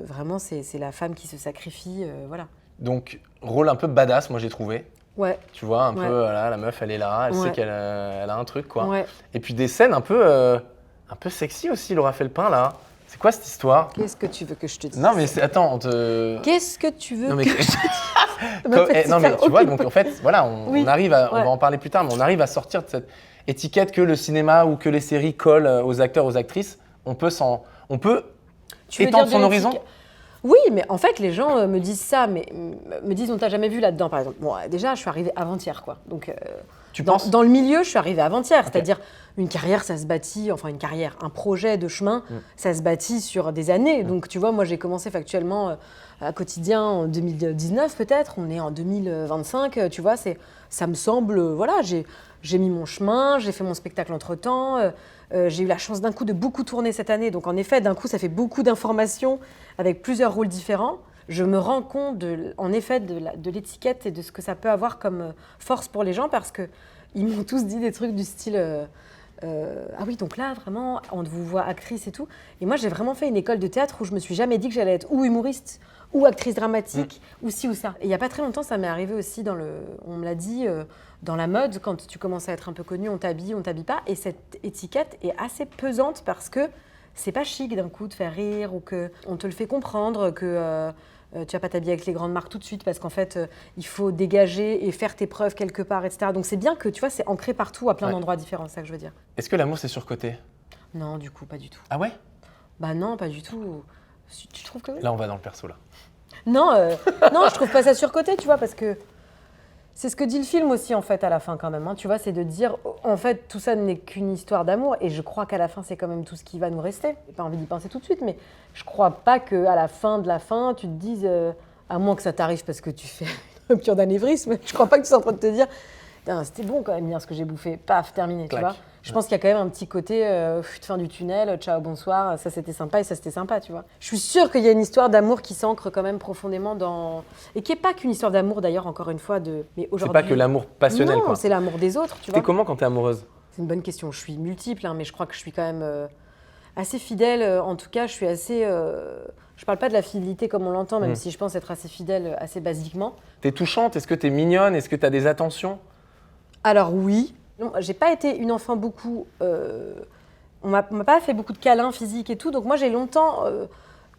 vraiment c'est la femme qui se sacrifie, voilà. Donc, rôle un peu badass, moi j'ai trouvé. Ouais. Tu vois, un peu, Ouais. voilà, la meuf, elle est là, elle Ouais. sait qu'elle elle a un truc, quoi. Ouais. Et puis des scènes un peu sexy aussi, Laura Felpin, là. C'est quoi cette histoire? Qu'est-ce que tu veux que je te dise? Non, mais attends, on te... Qu'est-ce que tu veux Non, mais, que je te dise? non, mais tu vois, donc en fait, voilà, Oui. on arrive à, on Ouais. va en parler plus tard, mais on arrive à sortir de cette étiquette que le cinéma ou que les séries collent aux acteurs, aux actrices. On peut Tu veux étendre dire son de horizon. l'éthique? Oui, mais en fait, les gens me disent ça, mais me disent on t'a jamais vu là-dedans, par exemple. Bon, déjà, je suis arrivée avant-hier, quoi. Donc, Tu penses? dans le milieu, je suis arrivée avant-hier. C'est-à-dire, une carrière, ça se bâtit, enfin une carrière, un projet de chemin, ça se bâtit sur des années. Donc, tu vois, moi, j'ai commencé factuellement à quotidien en 2019, peut-être. On est en 2025, tu vois, ça me semble, voilà, j'ai mis mon chemin, j'ai fait mon spectacle entre-temps. J'ai eu la chance d'un coup de beaucoup tourner cette année. Donc, en effet, d'un coup, ça fait beaucoup d'informations avec plusieurs rôles différents. Je me rends compte, en effet, de l'étiquette et de ce que ça peut avoir comme force pour les gens parce qu'ils m'ont tous dit des trucs du style ah oui, donc là, vraiment, on vous voit actrice et tout. Et moi, j'ai vraiment fait une école de théâtre où je me suis jamais dit que j'allais être ou humoriste ou actrice dramatique ou ci ou ça. Et il n'y a pas très longtemps, ça m'est arrivé aussi on me l'a dit, dans la mode, quand tu commences à être un peu connu, on t'habille pas. Et cette étiquette est assez pesante parce que c'est pas chic d'un coup de faire rire ou qu'on te le fait comprendre que tu vas pas t'habiller avec les grandes marques tout de suite parce qu'en fait, il faut dégager et faire tes preuves quelque part, etc. Donc c'est bien que, tu vois, c'est ancré partout à plein d'endroits différents, c'est ça que je veux dire. Est-ce que l'amour c'est surcoté? Non, du coup, pas du tout. Ah ouais? Bah non, pas du tout. Tu trouves que... Là, on va dans le perso, là. Non, non, je trouve pas ça surcoté, tu vois, parce que c'est ce que dit le film aussi, en fait, à la fin, quand même. Hein, tu vois, c'est de dire, en fait, tout ça n'est qu'une histoire d'amour. Et je crois qu'à la fin, c'est quand même tout ce qui va nous rester. J'ai pas envie d'y penser tout de suite, mais je crois pas qu'à la fin de la fin, tu te dises, à moins que ça t'arrive parce que tu fais une rupture d'anévrisme, je crois pas que tu sois en train de te dire, c'était bon quand même, bien ce que j'ai bouffé. Paf, terminé, Clac. tu vois. Je pense qu'il y a quand même un petit côté fin du tunnel, ciao, bonsoir, ça c'était sympa et ça c'était sympa, tu vois. Je suis sûre qu'il y a une histoire d'amour qui s'ancre quand même profondément dans... Et qui n'est pas qu'une histoire d'amour d'ailleurs, encore une fois, mais C'est aujourd'hui... pas que l'amour passionnel, non, quoi. c'est l'amour des autres, tu T'es vois. comment quand t'es amoureuse? C'est une bonne question, je suis multiple, hein, mais je crois que je suis quand même assez fidèle. En tout cas, je suis assez... Je parle pas de la fidélité comme on l'entend, même si je pense être assez fidèle, assez basiquement. T'es touchante? Est-ce que t'es mignonne? Est-ce que t'as des attentions? Alors oui. Non, j'ai pas été une enfant beaucoup... on m'a pas fait beaucoup de câlins physiques et tout, donc moi j'ai longtemps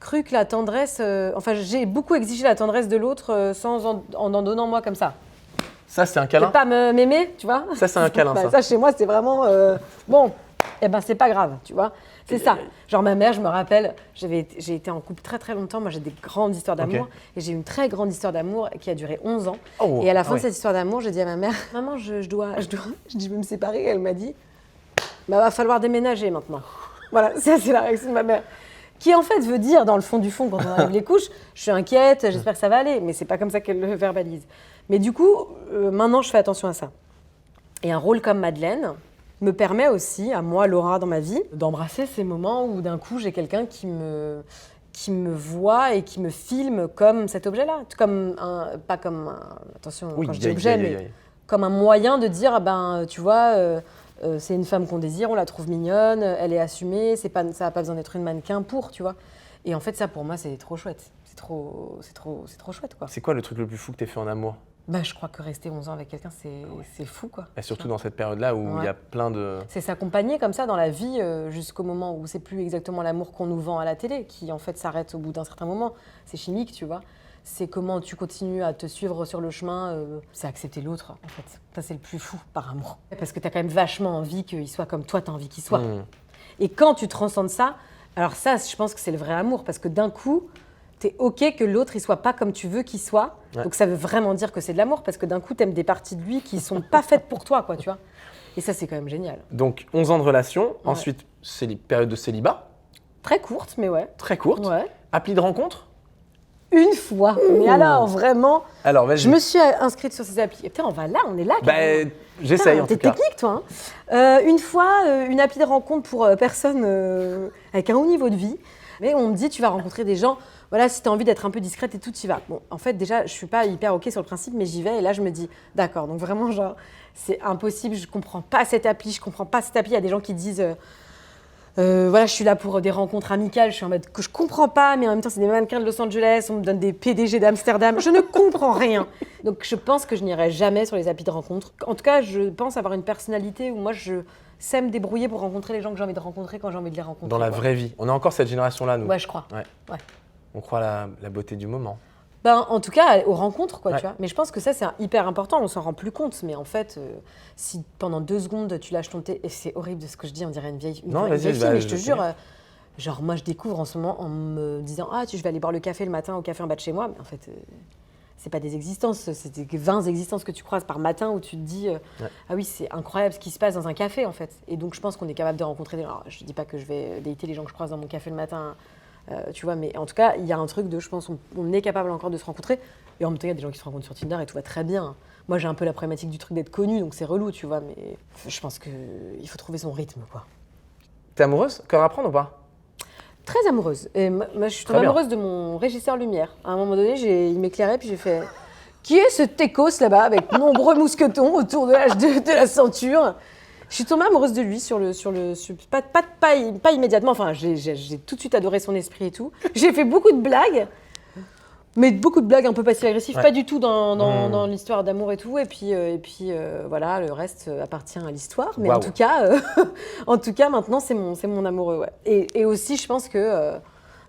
cru que la tendresse... enfin, j'ai beaucoup exigé la tendresse de l'autre sans en donnant moi comme ça. Ça, c'est un De câlin? pas m'aimer, tu vois. Ça, c'est un câlin, Bah, ça. ça, chez moi, c'est vraiment... bon, eh ben c'est pas grave, tu vois. C'est ça. Genre ma mère, je me rappelle, j'ai été en couple très très longtemps. Moi, j'ai des grandes histoires d'amour. Ok. Et j'ai eu une très grande histoire d'amour qui a duré 11 ans. Oh, Et à la fin ah de ouais. cette histoire d'amour, j'ai dit à ma mère, maman, je dois, je dis, je veux me séparer. Et elle m'a dit, bah va falloir déménager maintenant. Voilà, ça c'est la réaction de ma mère. Qui en fait veut dire, dans le fond du fond, quand on arrive les couches, je suis inquiète, j'espère que ça va aller. Mais c'est pas comme ça qu'elle le verbalise. Mais du coup, maintenant, je fais attention à ça. Et un rôle comme Madeleine me permet aussi, à moi, Laura, dans ma vie, d'embrasser ces moments où d'un coup, j'ai quelqu'un qui me voit et qui me filme comme cet objet-là. Pas comme un, attention, Oui, quand je dis objet, aïe, aïe, mais aïe. comme un moyen de dire, ah ben, tu vois, c'est une femme qu'on désire, on la trouve mignonne, elle est assumée, ça n'a pas besoin d'être une mannequin pour, tu vois. Et en fait, ça, pour moi, c'est trop chouette. C'est trop chouette, quoi. C'est quoi le truc le plus fou que t'aies fait en amour? Bah, je crois que rester 11 ans avec quelqu'un, c'est fou, quoi. Et surtout dans cette période-là où il y a plein de... C'est s'accompagner comme ça dans la vie jusqu'au moment où c'est plus exactement l'amour qu'on nous vend à la télé, qui en fait s'arrête au bout d'un certain moment. C'est chimique, tu vois. C'est comment tu continues à te suivre sur le chemin, c'est accepter l'autre, en fait. Ça, c'est le plus fou par amour. Parce que t'as quand même vachement envie qu'il soit comme toi, t'as envie qu'il soit. Et quand tu transcendes ça, alors ça, je pense que c'est le vrai amour, parce que d'un coup, t'es OK que l'autre, il soit pas comme tu veux qu'il soit. Ouais. Donc ça veut vraiment dire que c'est de l'amour, parce que d'un coup, t'aimes des parties de lui qui sont pas faites pour toi, quoi, tu vois. Et ça, c'est quand même génial. Donc, 11 ans de relation, ensuite, période de célibat. Très courte, mais ouais. Très courte. Ouais. Appli de rencontre? Une fois. Mais alors, vraiment, alors, vas-y. Je me suis inscrite sur ces applis. Et putain, on est là. J'essaye en tout cas. T'es technique, toi. Hein. Une fois, une appli de rencontre pour personnes avec un haut niveau de vie. Mais on me dit, tu vas rencontrer des gens, voilà, si tu as envie d'être un peu discrète et tout, tu y vas. Bon, en fait, déjà, je suis pas hyper OK sur le principe, mais j'y vais. Et là, je me dis, d'accord, donc vraiment, genre, c'est impossible, je comprends pas cette appli, Il y a des gens qui disent, voilà, je suis là pour des rencontres amicales. Je suis en mode que je comprends pas, mais en même temps, c'est des mannequins de Los Angeles, on me donne des PDG d'Amsterdam. Je ne comprends rien. Donc, je pense que je n'irai jamais sur les applis de rencontre. En tout cas, je pense avoir une personnalité où moi, je sais me débrouiller pour rencontrer les gens que j'ai envie de rencontrer quand j'ai envie de les rencontrer. Dans la vraie vie. On a encore cette génération-là, nous. Ouais, je crois. Ouais. On croit à la beauté du moment. Ben, en tout cas, aux rencontres, quoi, tu vois. Mais je pense que ça, c'est hyper important, on s'en rend plus compte. Mais en fait, si pendant 2 secondes, tu lâches ton thé, et c'est horrible de ce que je dis, on dirait une vieille fille, mais je te jure, genre, moi, je découvre en ce moment en me disant, je vais aller boire le café le matin au café en bas de chez moi. Mais en fait, c'est pas des existences, c'est des 20 existences que tu croises par matin où tu te dis, ah oui, c'est incroyable ce qui se passe dans un café, en fait. Et donc, je pense qu'on est capable de rencontrer des gens. Alors, je dis pas que je vais dater les gens que je croise dans mon café le matin, tu vois, mais en tout cas, il y a un truc de, je pense, on est capable encore de se rencontrer. Et en même temps, il y a des gens qui se rencontrent sur Tinder et tout va très bien. Moi, j'ai un peu la problématique du truc d'être connu, donc c'est relou, tu vois, mais je pense qu'il faut trouver son rythme, quoi. T'es amoureuse? Cœur à prendre ou pas? Très amoureuse. Et moi, je suis tombée amoureuse de mon régisseur lumière. À un moment donné, il m'éclairait, puis j'ai fait « Qui est ce techos là-bas, avec nombreux mousquetons autour de la ceinture ?» Je suis tombée amoureuse de lui pas immédiatement. Enfin, j'ai tout de suite adoré son esprit et tout. J'ai fait beaucoup de blagues, mais beaucoup de blagues un peu passives-agressives, pas du tout dans l'histoire d'amour et tout. Et puis voilà, le reste appartient à l'histoire. Mais en tout cas, maintenant, c'est mon amoureux. Ouais. Et aussi, je pense que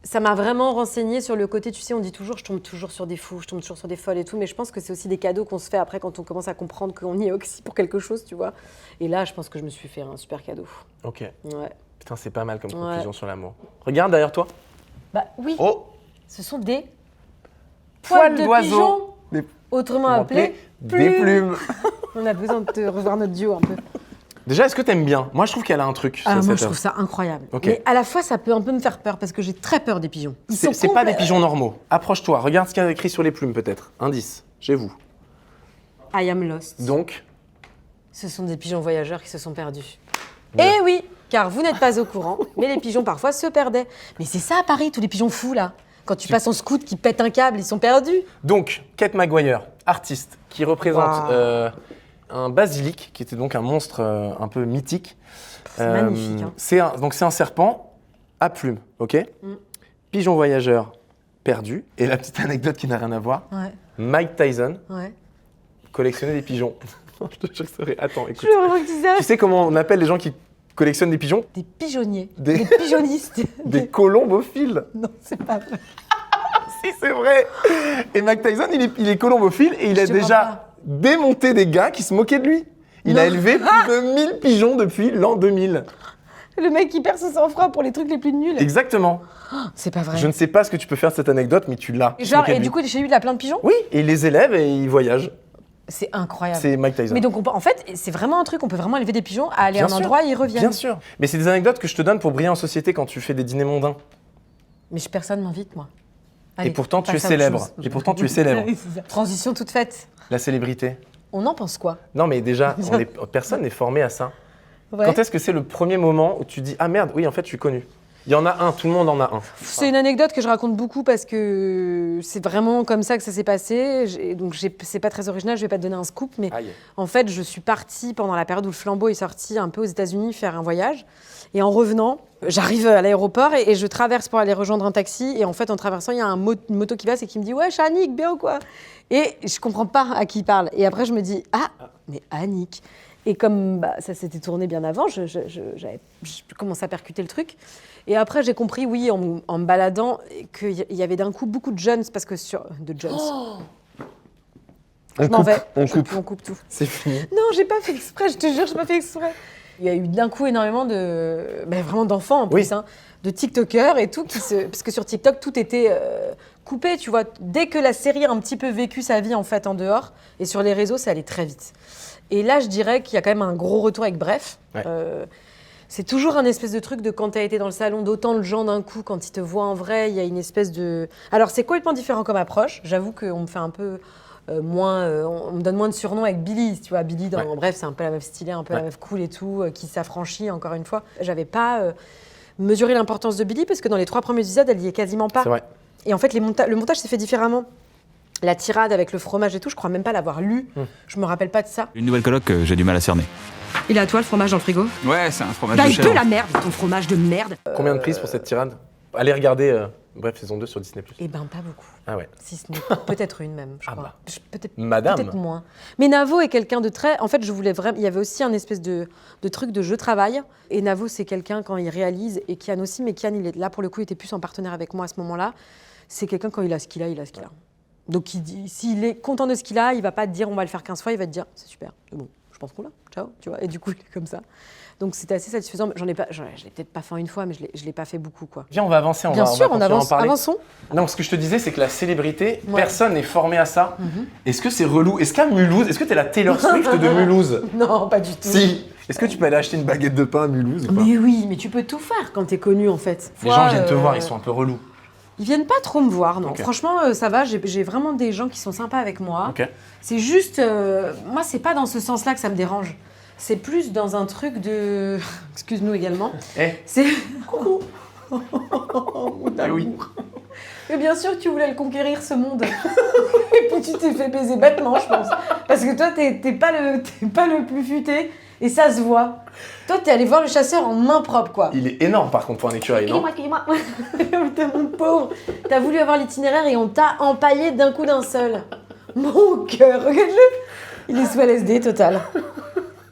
ça m'a vraiment renseignée sur le côté, tu sais, on dit toujours, je tombe toujours sur des fous, je tombe toujours sur des folles et tout, mais je pense que c'est aussi des cadeaux qu'on se fait après quand on commence à comprendre qu'on y est aussi pour quelque chose, tu vois. Et là, je pense que je me suis fait un super cadeau. Ok. Ouais. Putain, c'est pas mal comme conclusion sur l'amour. Regarde derrière toi. Bah oui. Oh. Ce sont des poils de pigeon, autrement appelés des plumes. On a besoin de revoir notre duo un peu. Déjà, est-ce que t'aimes bien? Moi, je trouve qu'elle a un truc. Moi, je trouve ça incroyable. Okay. Mais à la fois, ça peut un peu me faire peur parce que j'ai très peur des pigeons. C'est pas des pigeons normaux. Approche-toi, regarde ce qu'il y a écrit sur les plumes, peut-être. Indice, chez vous. I am lost. Donc, ce sont des pigeons voyageurs qui se sont perdus. Eh oui, car vous n'êtes pas au courant, mais les pigeons parfois se perdaient. Mais c'est ça à Paris, tous les pigeons fous là. Quand tu passes en scout qui pète un câble, ils sont perdus. Donc, Kate Maguire, artiste, qui représente un basilic, qui était donc un monstre un peu mythique. C'est magnifique. Hein. C'est un serpent à plumes, ok? Pigeon voyageur perdu. Et la petite anecdote qui n'a rien à voir, Mike Tyson collectionnait des pigeons. Je te jure que ça aurait... Attends, écoute. Tu sais comment on appelle les gens qui collectionnent des pigeons? Des pigeonniers. Des pigeonnistes. Des colombophiles. Non, c'est pas vrai. Si, c'est vrai. Et Mike Tyson, il est colombophile et il a déjà démonté des gars qui se moquaient de lui. Il a élevé plus de 1000 pigeons depuis l'an 2000. Le mec qui perd son sang-froid pour les trucs les plus nuls. Exactement. C'est pas vrai. Je ne sais pas ce que tu peux faire de cette anecdote, mais tu l'as. Genre, et du coup, chez lui, il a plein de pigeons? Oui, et il les élève et il voyage. C'est incroyable. C'est Mike Tyson. Mais donc, en fait, c'est vraiment un truc, on peut vraiment élever des pigeons, à aller à un endroit et ils reviennent. Bien sûr. Mais c'est des anecdotes que je te donne pour briller en société quand tu fais des dîners mondains. Mais personne m'invite, moi. Allez, et pourtant, tu es célèbre. Transition toute faite. La célébrité. On en pense quoi? Non, mais déjà, personne n'est formé à ça. Ouais. Quand est-ce que c'est le premier moment où tu dis « Ah merde, oui, en fait, je suis connu ». Il y en a un, tout le monde en a un. C'est une anecdote que je raconte beaucoup parce que c'est vraiment comme ça que ça s'est passé. C'est pas très original, je vais pas te donner un scoop, mais Aïe. en fait, je suis partie pendant la période où le Flambeau est sorti un peu aux États-Unis faire un voyage. Et en revenant, j'arrive à l'aéroport et je traverse pour aller rejoindre un taxi. Et en fait, en traversant, il y a une moto qui passe et qui me dit « Ouais, je suis Annick, bien ou quoi ?» Et je comprends pas à qui il parle. Et après, je me dis « Ah, mais Annick !» Et comme ça s'était tourné bien avant, j'avais commencé à percuter le truc. Et après, j'ai compris, oui, en me baladant, qu'il y avait d'un coup beaucoup de jeunes, parce que de jeunes. Je m'en vais. On coupe tout. C'est fini. Non, j'ai pas fait exprès, je te jure, j'ai pas fait exprès. Il y a eu d'un coup énormément vraiment d'enfants en plus, hein, de TikTokers et tout, parce que sur TikTok, tout était coupé, tu vois. Dès que la série a un petit peu vécu sa vie en fait en dehors, et sur les réseaux, ça allait très vite. Et là, je dirais qu'il y a quand même un gros retour avec Bref. Ouais. C'est toujours un espèce de truc de quand tu as été dans le salon d'autant de gens d'un coup, quand ils te voient en vrai, il y a une espèce de... Alors, c'est complètement différent comme approche. J'avoue qu'on me fait un peu moins... on me donne moins de surnoms avec Billy, tu vois. Billy, dans Bref, c'est un peu la meuf stylée, un peu la meuf cool et tout, qui s'affranchit, encore une fois. J'avais pas mesuré l'importance de Billy, parce que dans les 3 premiers épisodes, elle y est quasiment pas. C'est vrai. Et en fait, le montage s'est fait différemment. La tirade avec le fromage et tout, je crois même pas l'avoir lu. Je me rappelle pas de ça. Une nouvelle coloc, j'ai du mal à cerner. Il est à toi le fromage dans le frigo? Ouais, c'est un fromage Bah, de il chèvre. peut la merde, ton fromage de merde. Combien de prises pour cette tirade? Allez regarder Bref, saison 2 sur Disney+. Eh ben, pas beaucoup. Ah ouais. Si ce n'est peut-être une même, je crois. Peut-être moins. Mais Navo est quelqu'un de très... En fait, je voulais vraiment... Il y avait aussi un espèce de truc de je-travaille. Et Navo, c'est quelqu'un, quand il réalise, et Kian aussi, mais Kian, il est là, pour le coup, il était plus en partenaire avec moi à ce moment-là. C'est quelqu'un, quand il a ce qu'il a, il a ce qu'il a. Donc, s'il est content de ce qu'il a, il va pas te dire on va le faire 15 fois, il va te dire c'est super, c'est bon, je pense qu'on l'a, ciao, tu vois. Et du coup, il est comme ça. Donc, c'était assez satisfaisant. Je l'ai peut-être pas fait une fois, mais je l'ai pas fait beaucoup, quoi. Viens, on va avancer, Bien sûr, on avance, en parler. avançons. Non, ce que je te disais, c'est que la célébrité, personne n'est formé à ça. Est-ce que c'est relou? Est-ce qu'à Mulhouse, est-ce que t'es la Taylor Swift de Mulhouse? Non, pas du tout. Si. Est-ce que tu peux aller acheter une baguette de pain à Mulhouse ou pas? Mais oui, mais tu peux tout faire quand t'es connu, en fait. Les gens viennent te voir, ils sont un peu relous. Ils viennent pas trop me voir, non. Okay. Franchement, ça va, j'ai vraiment des gens qui sont sympas avec moi. Okay. C'est juste... moi, c'est pas dans ce sens-là que ça me dérange. C'est plus dans un truc de... Excuse-nous également. C'est... Coucou. Ah oui. Mais bien sûr que tu voulais le conquérir, ce monde. Et puis tu t'es fait baiser bêtement, je pense. Parce que toi, t'es pas le plus futé. Et ça se voit. Toi, t'es allé voir le chasseur en main propre, quoi. Il est énorme, par contre, pour un écureuil, non? Cueillez-moi. Putain, mon pauvre. T'as voulu avoir l'itinéraire et on t'a empaillé d'un coup d'un seul. Mon cœur, regarde-le. Il est sous LSD, total.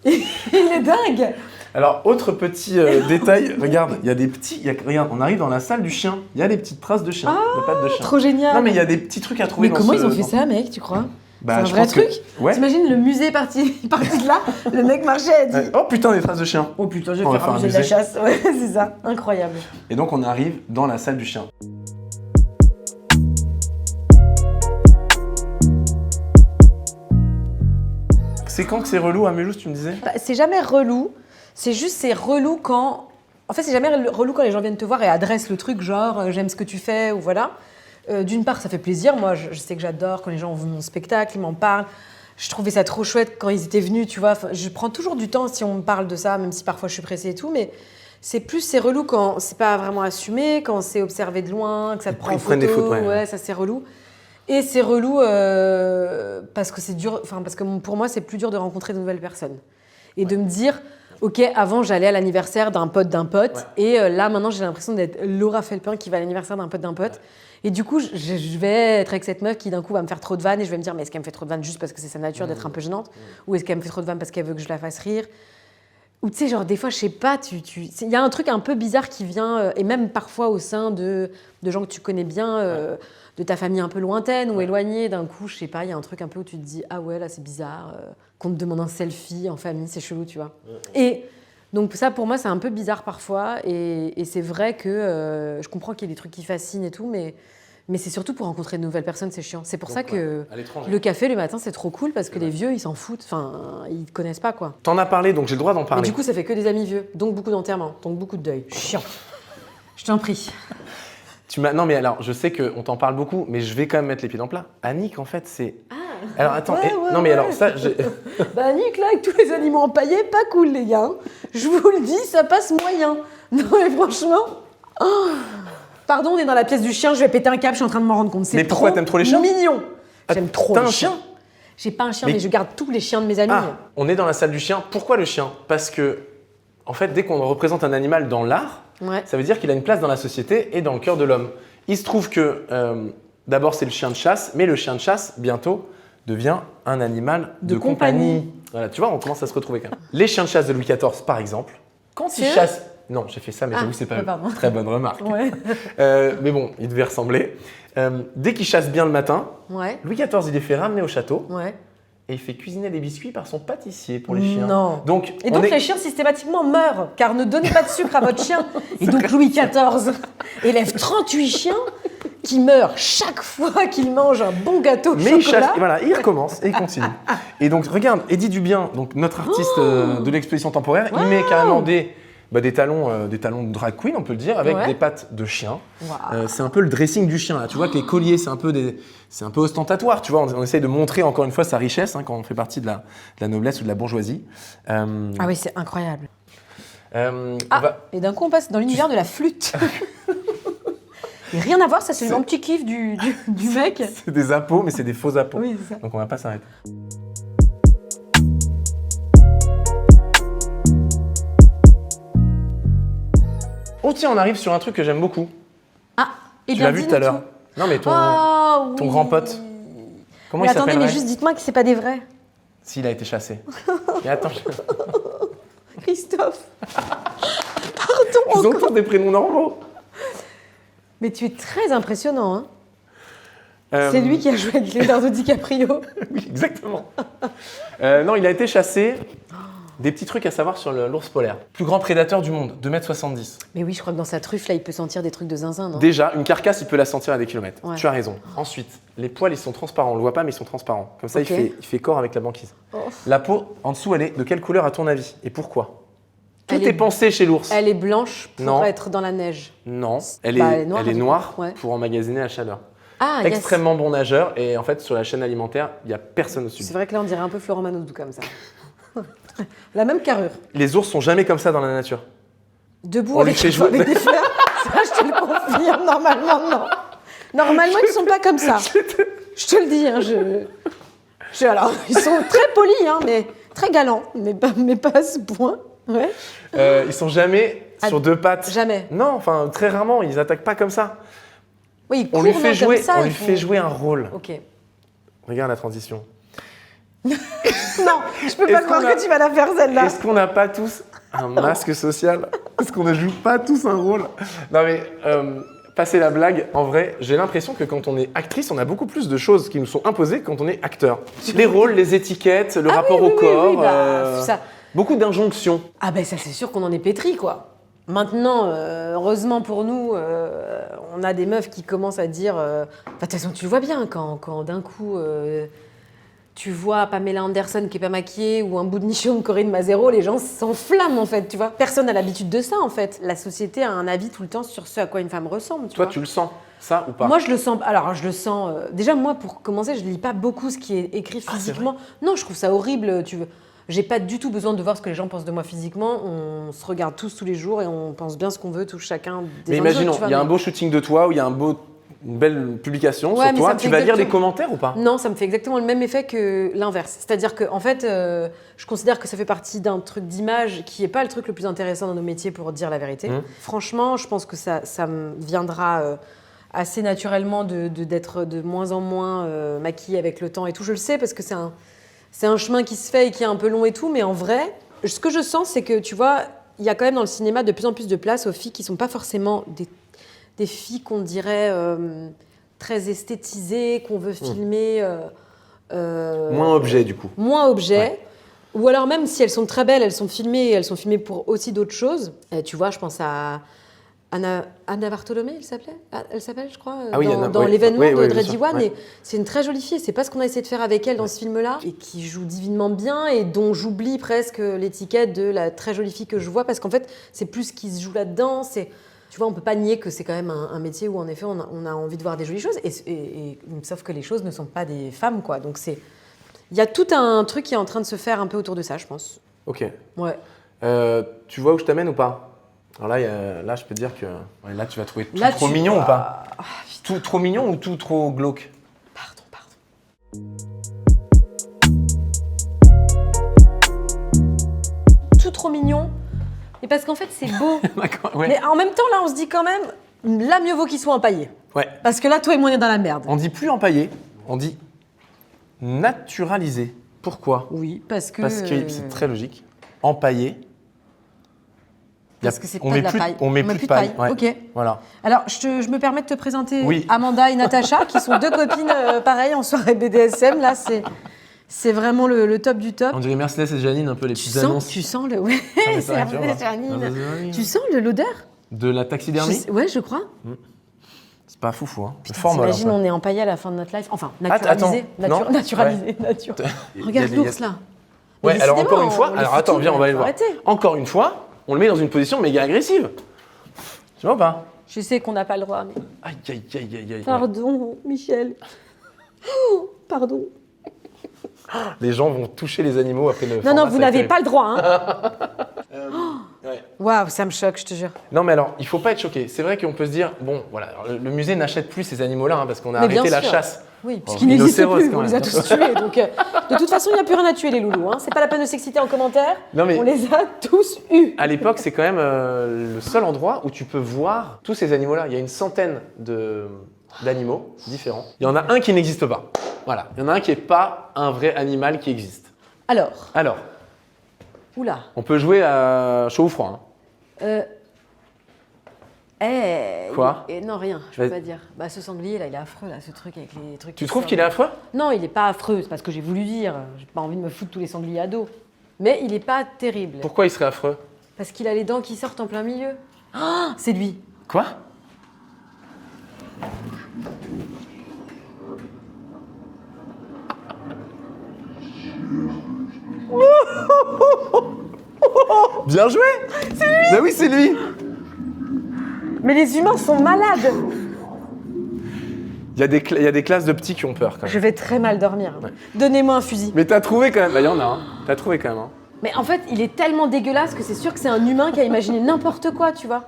Il est dingue. Alors, autre petit détail, regarde, il y a des petits... regarde, on arrive dans la salle du chien. Il y a des petites traces de chien, de pattes de chien. Trop génial. Non, mais il y a des petits trucs à trouver mais dans comment ils ont fait ça, mec, tu crois? C'est un je vrai pense que- truc. Ouais. T'imagines, le musée parti de là, le mec marchait et dit... Oh putain, des traces de chien. Oh putain, je On vais va faire un faire un musée de la musée. chasse. Ouais, c'est ça, incroyable. Et donc, on arrive dans la salle du chien. C'est quand que c'est relou à Mulhouse, tu me disais? Bah, c'est jamais relou, c'est relou quand... En fait, c'est jamais relou quand les gens viennent te voir et adressent le truc, genre j'aime ce que tu fais ou voilà. D'une part, ça fait plaisir. Moi, je sais que j'adore quand les gens ont vu mon spectacle, ils m'en parlent. Je trouvais ça trop chouette quand ils étaient venus, tu vois. Enfin, je prends toujours du temps si on me parle de ça, même si parfois je suis pressée et tout, mais c'est relou quand c'est pas vraiment assumé, quand c'est observé de loin, que ça te prend en prennent des photo. photos, ouais. Ça c'est relou. Et c'est relou parce que c'est dur, enfin parce que pour moi c'est plus dur de rencontrer de nouvelles personnes et de me dire, ok, avant j'allais à l'anniversaire d'un pote et là maintenant j'ai l'impression d'être Laura Felpin qui va à l'anniversaire d'un pote. Et du coup, je vais être avec cette meuf qui d'un coup va me faire trop de vannes et je vais me dire, mais est-ce qu'elle me fait trop de vannes juste parce que c'est sa nature d'être un peu gênante, ou est-ce qu'elle me fait trop de vannes parce qu'elle veut que je la fasse rire? Ou tu sais, genre des fois, je sais pas, il y a un truc un peu bizarre qui vient, et même parfois au sein de gens que tu connais bien, de ta famille un peu lointaine ou éloignée, d'un coup, je sais pas, il y a un truc un peu où tu te dis, ah ouais, là c'est bizarre, qu'on te demande un selfie en famille, c'est chelou, tu vois. Et donc ça, pour moi, c'est un peu bizarre parfois, et c'est vrai que je comprends qu'il y a des trucs qui fascinent et tout, mais c'est surtout pour rencontrer de nouvelles personnes, c'est chiant. C'est pour ça que le café le matin, c'est trop cool, parce que les vieux, ils s'en foutent, enfin, ils te connaissent pas, quoi. T'en as parlé, donc j'ai le droit d'en Mais parler. du coup, ça fait que des amis vieux, donc beaucoup d'enterrements, donc beaucoup de deuil. Chiant. Je t'en prie. Non, mais alors, je sais qu'on t'en parle beaucoup, mais je vais quand même mettre les pieds dans le plat. Annick, en fait, c'est... Alors, attends, Ouais, non, mais alors, ça... Bah, Annick, là, avec tous les animaux empaillés, pas cool, les gars. Je vous le dis, ça passe moyen. Non, mais franchement... Pardon, on est dans la pièce du chien, je vais péter un câble, je suis en train de m'en rendre compte. Mais pourquoi t'aimes trop les chiens? Mignon. Ah, J'aime trop t'as les un chiens. chien? J'ai pas un chien, mais je garde tous les chiens de mes amis. Ah, on est dans la salle du chien. Pourquoi le chien? Parce que, en fait, dès qu'on représente un animal dans l'art, Ouais. ça veut dire qu'il a une place dans la société et dans le cœur de l'homme. Il se trouve que, d'abord, c'est le chien de chasse, mais le chien de chasse, bientôt, devient un animal de compagnie. Voilà, tu vois, on commence à se retrouver quand même. Les chiens de chasse de Louis XIV, par exemple, quand ils C'est eux chassent... Non, j'ai fait ça, mais Ah, j'avoue que c'est pas ouais, eux. pardon. Très bonne remarque. Ouais. Mais bon, il devait ressembler. Dès qu'ils chassent bien le matin, Ouais. Louis XIV, il les fait ramener au château Ouais. et il fait cuisiner des biscuits par son pâtissier pour les chiens. Non. Donc, Et on donc est- les chiens systématiquement meurent, car ne donnez pas de sucre à votre chien. Et donc Louis XIV élève 38 chiens qui meurent chaque fois qu'ils mangent un bon gâteau au Mais il chocolat. chasse, et voilà, il recommence et il continue. Et donc, regarde, Eddie Dubien, donc notre artiste de l'exposition temporaire, il met carrément des talons de drag queen, on peut le dire, avec Ouais. des pattes de chien. Waouh. C'est un peu le dressing du chien. Là. Tu vois que les colliers, c'est un peu ostentatoire. Tu vois, on essaye de montrer encore une fois sa richesse quand on fait partie de la noblesse ou de la bourgeoisie. Ah oui, c'est incroyable. On Ah, va- et d'un coup on passe dans l'univers de la flûte. Et rien à voir, ça c'est C'est- un petit kiff du mec. C'est des appos, mais c'est des faux appos. Oui, c'est ça. Donc on va pas s'arrêter. Oh tiens, on arrive sur un truc que j'aime beaucoup. Ah, et Tu bien l'as vu dis-nous tout à l'heure. tout. Non mais ton Oui. grand pote. Comment Mais il attendez, s'appellerait mais juste dites-moi que c'est pas des vrais. S'il a été chassé. Mais attends, Christophe. ils Pardon. ont tous des prénoms normaux. Mais tu es très impressionnant, hein. Euh, C'est lui qui a joué avec Leonardo DiCaprio. Oui, exactement. Non, il a été chassé. Des petits trucs à savoir sur l'ours polaire. Plus grand prédateur du monde, 2,70 m. Mais oui, je crois que dans sa truffe, là, il peut sentir des trucs de zinzin, non? Déjà, une carcasse, il peut la sentir à des kilomètres. Ouais. Tu as raison. Ensuite, les poils, ils sont transparents. On le voit pas, mais ils sont transparents. Comme ça, Ok. il fait corps avec la banquise. Oh. La peau, en dessous, elle est de quelle couleur à ton avis? Et pourquoi? Tout Elle est est- pensé chez l'ours. Elle est blanche pour Non. être dans la neige. Non, elle Bah, est, elle est noire, elle est du coup. noire Ouais. pour emmagasiner la chaleur. Ah, yes. Extrêmement bon nageur. Et en fait, sur la chaîne alimentaire, il n'y a personne au-dessus. C'est vrai que là, on dirait un peu Florent Manodou comme ça. La même carrure. Les ours sont jamais comme ça dans la nature. Debout On lui avec, fait jouer. avec des fleurs. Ça, je te le confirme. Normalement, non. Normalement, ils sont pas comme ça. Je te le dis. Hein, alors, ils sont très polis, hein, mais très galants. Mais pas à ce point. Ouais. Ils sont jamais Ah, sur deux pattes. Jamais. Non, enfin très rarement, ils attaquent pas comme ça. Oui, ils On lui courent, fait non, jouer, comme ça, on ils lui font- fait jouer un rôle. Ok. Regarde la transition. Non, je peux pas Est-ce croire qu'on a- que tu vas la faire celle-là. Est-ce qu'on n'a pas tous un masque social? Est-ce qu'on ne joue pas tous un rôle? Non mais, passer la blague, en vrai, j'ai l'impression que quand on est actrice, on a beaucoup plus de choses qui nous sont imposées que quand on est acteur. Les rôles, les étiquettes, le rapport oui, au oui, corps, oui, bah, ça- beaucoup d'injonctions. Ah ben ça c'est sûr qu'on en est pétri quoi. Maintenant, heureusement pour nous, on a des meufs qui commencent à dire... De toute façon, tu le vois bien quand d'un coup, tu vois Pamela Anderson qui est pas maquillée ou un bout de nichon de Corinne Mazero, les gens s'enflamment en fait, tu vois. Personne n'a l'habitude de ça en fait. La société a un avis tout le temps sur ce à quoi une femme ressemble, Toi, vois. tu le sens, ça ou pas? Moi, je le sens. Alors, je le sens. Déjà, moi, pour commencer, je lis pas beaucoup ce qui est écrit Ah, c'est physiquement. Non, je trouve ça horrible. J'ai pas du tout besoin de voir ce que les gens pensent de moi physiquement. On se regarde tous les jours et on pense bien ce qu'on veut, tous chacun. Des Mais uns des imaginons, autres, tu il y a vois, un beau shooting de toi, ou il y a une belle publication Ouais, sur mais toi. ça me Tu fait vas lire les exactement- commentaires ou pas? Non, ça me fait exactement le même effet que l'inverse. C'est-à-dire que, en fait, je considère que ça fait partie d'un truc d'image qui n'est pas le truc le plus intéressant dans nos métiers pour dire la vérité. Franchement, je pense que ça me viendra assez naturellement d'être de moins en moins maquillée avec le temps et tout. Je le sais parce que c'est un chemin qui se fait et qui est un peu long et tout, mais en vrai, ce que je sens, c'est que, tu vois, il y a quand même dans le cinéma de plus en plus de place aux filles qui sont pas forcément des filles qu'on dirait très esthétisées, qu'on veut filmer... Moins objet, du coup. moins objet. Ou alors même si elles sont très belles, elles sont filmées pour aussi d'autres choses. Tu vois, je pense à Anna Bartholomé, elle s'appelle, je crois, Ah oui, dans ouais. l'événement Ouais, de ouais, bien Dread sûr, One. ouais. Et c'est une très jolie fille. C'est pas ce qu'on a essayé de faire avec elle dans ce film-là. Et qui joue divinement bien et dont j'oublie presque l'étiquette de la très jolie fille que je vois. Parce qu'en fait, c'est plus ce qui se joue là-dedans. Tu vois, on peut pas nier que c'est quand même un métier où, en effet, on a envie de voir des jolies choses. Sauf que les choses ne sont pas des femmes, quoi. Donc il y a tout un truc qui est en train de se faire un peu autour de ça, je pense. Ok. Ouais. Tu vois où je t'amène ou pas? Alors là, je peux te dire que ouais, là, tu vas trouver tout Là, trop tu- mignon ou pas? Ah, Tout trop mignon ou tout trop glauque? pardon. Tout trop mignon. Et parce qu'en fait, c'est beau. D'accord, ouais. Mais en même temps, là, on se dit quand même, là, mieux vaut qu'il soit empaillé. Ouais. Parce que là, toi et moi, on est dans la merde. On dit plus empaillé, on dit naturalisé. Pourquoi? Oui, parce que... Parce que c'est très logique. Empaillé. Parce que c'est on pas met de la plus, paille. On met plus de paille. Ouais. Ok. Voilà. Alors, je me permets de te présenter Oui. Amanda et Natacha, qui sont deux copines pareilles en soirée BDSM. Là, c'est vraiment le top du top. On dirait Mercedes et Janine, un peu les Tu petites sens, annonces. tu sens le... Ouais, mais c'est ça, la tu vois. Janine. Tu sens l'odeur? De la taxidermie? Ouais, je crois. C'est pas foufou, hein. C'est fort molle. T'imagines, un peu. on est empaillé à la fin de notre life. Enfin, Attends, naturalisé. non, Naturalisé. Regarde l'ours, là. Mais Ouais, alors décidément, encore une fois, on les alors fout attends, tous, viens, on va aller faut voir. arrêter. Encore une fois, on le met dans une position méga agressive. Tu vois ou pas? Je sais qu'on n'a pas le droit, mais... Aïe, aïe, aïe, aïe, aïe. Pardon, Michel. Oh, pardon. Les gens vont toucher les animaux après le Non, format, non, vous ça n'avez fait- pas le droit, hein. Ouais. Waouh, ça me choque, je te jure. Non, mais alors, il faut pas être choqué. C'est vrai qu'on peut se dire, bon, voilà, alors, le musée n'achète plus ces animaux-là, hein, parce qu'on a Mais bien arrêté la sûr. chasse. Oui, Bon, puisqu'ils n'existent rhinocéros, plus, quand on les même. a tous tués. Donc, de toute façon, il n'y a plus rien à tuer, les loulous. Hein. C'est pas la peine de s'exciter en commentaire. Non, mais- On les a tous eus. À l'époque, c'est quand même le seul endroit où tu peux voir tous ces animaux-là. Il y a une centaine d'animaux différents. Il y en a un qui n'existe pas. Voilà. Il y en a un qui n'est pas un vrai animal qui existe. Alors, Alors, oula. on peut jouer à chaud ou froid. Hein. Quoi Non, rien, je peux Vas-y. pas dire. Bah, ce sanglier, là, il est affreux, là, ce truc avec les trucs. Tu qui trouves sortent. qu'il est affreux? Non, il est pas affreux, c'est pas ce que j'ai voulu dire. J'ai pas envie de me foutre tous les sangliers à dos. Mais il est pas terrible. Pourquoi il serait affreux? Parce qu'il a les dents qui sortent en plein milieu. Ah, c'est lui. Quoi? Bien joué! C'est lui! Bah oui, c'est lui! Mais les humains sont malades. Il y a des classes de petits qui ont peur quand même. Je vais très mal dormir. Donnez-moi un fusil. Mais t'as trouvé quand même. Bah, il y en a, hein. T'as trouvé quand même. Hein. Mais en fait, il est tellement dégueulasse que c'est sûr que c'est un humain qui a imaginé n'importe quoi, tu vois.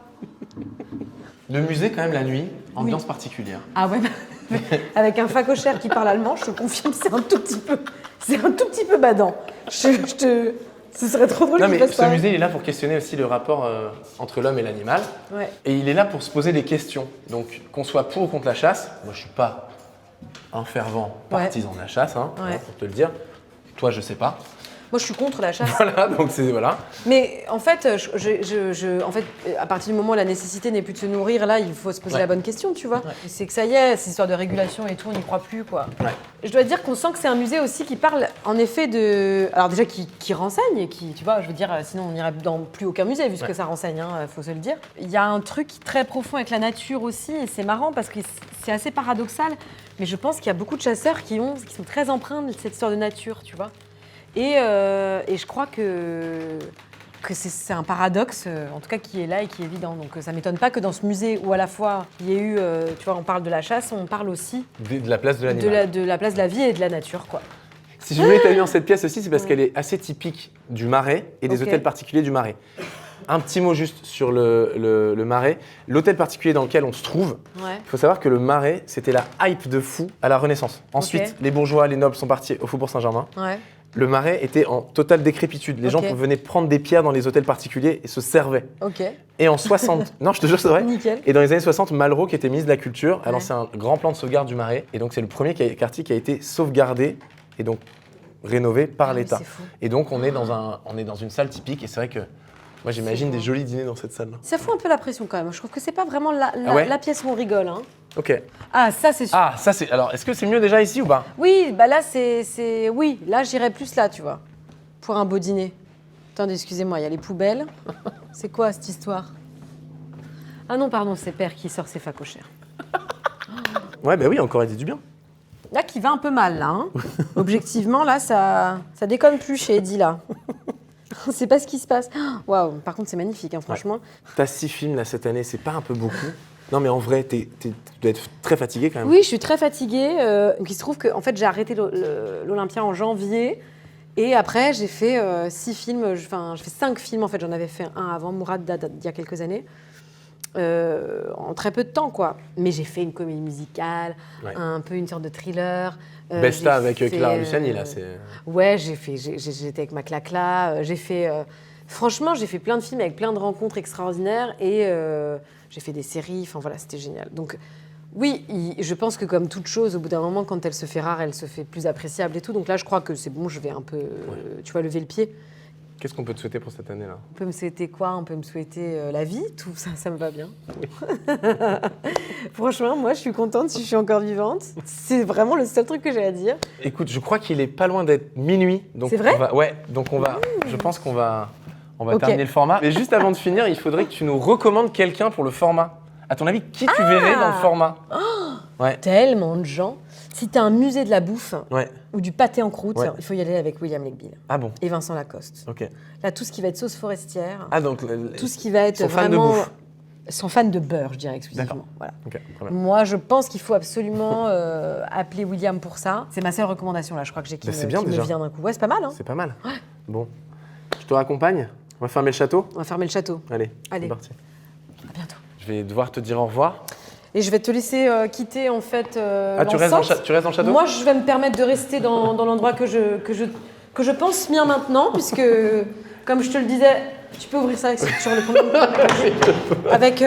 Le musée, quand même, la nuit, ambiance particulière. Ah ouais, avec un facochère qui parle allemand, je te confirme, c'est un tout petit peu badant. Ce serait trop drôle Non, qu'il mais fasse ce ça. musée, il est là pour questionner aussi le rapport entre l'homme et l'animal. Ouais. Et il est là pour se poser des questions. Donc, qu'on soit pour ou contre la chasse, moi, je suis pas un fervent partisan de la chasse, hein, Ouais. pour te le dire. Toi, je sais pas. Moi, je suis contre la chasse. Voilà, donc c'est voilà. Mais en fait, à partir du moment où la nécessité n'est plus de se nourrir, là, il faut se poser Ouais. la bonne question, tu vois. C'est que ça y est, ces histoires de régulation et tout, on n'y croit plus, quoi. Ouais. Je dois dire qu'on sent que c'est un musée aussi qui parle, en effet, de... Alors déjà, qui renseigne, et qui, tu vois, je veux dire, sinon on n'irait dans plus aucun musée, vu ce que ça renseigne, hein, faut se le dire. Il y a un truc très profond avec la nature aussi, et c'est marrant parce que c'est assez paradoxal, mais je pense qu'il y a beaucoup de chasseurs qui sont très empreints de cette histoire de nature, tu vois. Et je crois que c'est un paradoxe, en tout cas, qui est là et qui est évident. Donc ça ne m'étonne pas que dans ce musée où à la fois il y ait eu, tu vois, on parle de la chasse, on parle aussi De la place de l'animal. de la place de la vie et de la nature, quoi. Si je voulais t'aller dans cette pièce aussi, c'est parce qu'elle est assez typique du Marais et des Ok. hôtels particuliers du Marais. Un petit mot juste sur le Marais. L'hôtel particulier dans lequel on se trouve, Ouais. il faut savoir que le Marais, c'était la hype de fou à la Renaissance. Ensuite, les bourgeois, les nobles sont partis au Faubourg Saint-Germain. Ouais. Le Marais était en totale décrépitude. Les gens Ok. venaient prendre des pierres dans les hôtels particuliers et se servaient. Ok. Et en 60... Non, je te jure, c'est vrai. Nickel. Et dans les années 60, Malraux, qui était ministre de la Culture, a Ouais. lancé un grand plan de sauvegarde du Marais. Et donc, c'est le premier quartier qui a été sauvegardé et donc rénové par Ah, mais l'État. c'est fou. Et donc, on est dans une salle typique. Et c'est vrai que moi, j'imagine des jolis dîners dans cette salle-là. Ça fout un peu la pression quand même. Je trouve que c'est pas vraiment Ah ouais la pièce où on rigole. Hein. Ok. Ah, ça c'est sûr. Ah, ça, c'est... Alors, est-ce que c'est mieux déjà ici ou pas? Oui, bah là c'est... Oui, là j'irais plus là, tu vois. Pour un beau dîner. Attendez, excusez-moi, il y a les poubelles. C'est quoi cette histoire? Ah non, pardon, c'est Père qui sort ses facochères. Ouais, bah oui, encore été du bien. Là, qui va un peu mal, là. Hein. Objectivement, là, ça déconne plus chez Eddie, là. On sait pas ce qui se passe. Waouh, par contre, c'est magnifique, hein, franchement. T'as 6 films là cette année, c'est pas un peu beaucoup? Non, mais en vrai, tu dois être très fatigué quand même. Oui, je suis très fatiguée. Donc, il se trouve que en fait, j'ai arrêté l'Olympia en janvier. Et après, j'ai fait 6 films, enfin, j'ai fait 5 films en fait. J'en avais fait un avant, Mourad, il y a quelques années. En très peu de temps, quoi. Mais j'ai fait une comédie musicale, un peu une sorte de thriller. Besta avec Clara Luciani, là. Ouais, j'étais avec ma clacla. Franchement, j'ai fait plein de films avec plein de rencontres extraordinaires et j'ai fait des séries. Enfin voilà, c'était génial. Donc oui, je pense que comme toute chose, au bout d'un moment, quand elle se fait rare, elle se fait plus appréciable et tout. Donc là, je crois que c'est bon, je vais un peu, tu vois, lever le pied. Qu'est-ce qu'on peut te souhaiter pour cette année-là? On peut me souhaiter quoi? On peut me souhaiter la vie, tout ça, ça me va bien. Oui. Franchement, moi, je suis contente si je suis encore vivante. C'est vraiment le seul truc que j'ai à dire. Écoute, je crois qu'il est pas loin d'être minuit. C'est vrai? Je pense qu'on va terminer le format. Mais juste avant de finir, il faudrait que tu nous recommandes quelqu'un pour le format. À ton avis, qui tu verrais dans le format? Tellement de gens. Si tu as un musée de la bouffe ou du pâté en croûte, il faut y aller avec William Legbill. Ah bon? Et Vincent Lacoste. Ok. Là, tout ce qui va être sauce forestière, Donc, tout ce qui va être sont fans vraiment... de bouffe. Sont fans de beurre, je dirais exclusivement. Voilà. Okay, moi, je pense qu'il faut absolument appeler William pour ça. C'est ma seule recommandation, là, je crois que j'ai qui me vient d'un coup. Ouais, c'est pas mal. Hein. C'est pas mal. Ouais. Bon. Je te raccompagne? On va fermer le château? On va fermer le château. Allez. C'est parti. À bientôt. Je vais devoir te dire au revoir. Et je vais te laisser quitter en fait. Tu restes dans le château? Moi, je vais me permettre de rester dans l'endroit que je pense bien maintenant, puisque, comme je te le disais, tu peux ouvrir ça sur le premier avec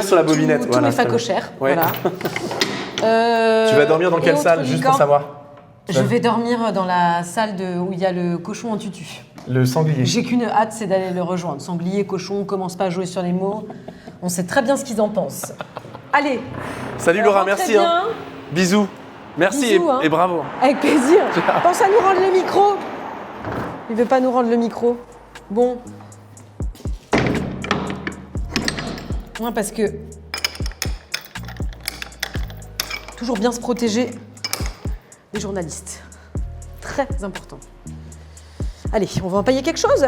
sur la bobinette. Tous mes facochères. Ouais. Voilà. Tu vas dormir dans quelle salle, juste pour savoir? Je vais dormir dans la salle où il y a le cochon en tutu. Le sanglier. J'ai qu'une hâte, c'est d'aller le rejoindre. Sanglier, cochon, commence pas à jouer sur les mots. On sait très bien ce qu'ils en pensent. Allez. Salut Laura, merci. Hein. Bisous. Merci. Bisous, et bravo. Avec plaisir. Pense à nous rendre le micro. Il veut pas nous rendre le micro. Bon. Ouais, parce que toujours bien se protéger des journalistes. Très important. Allez, on va empailler quelque chose?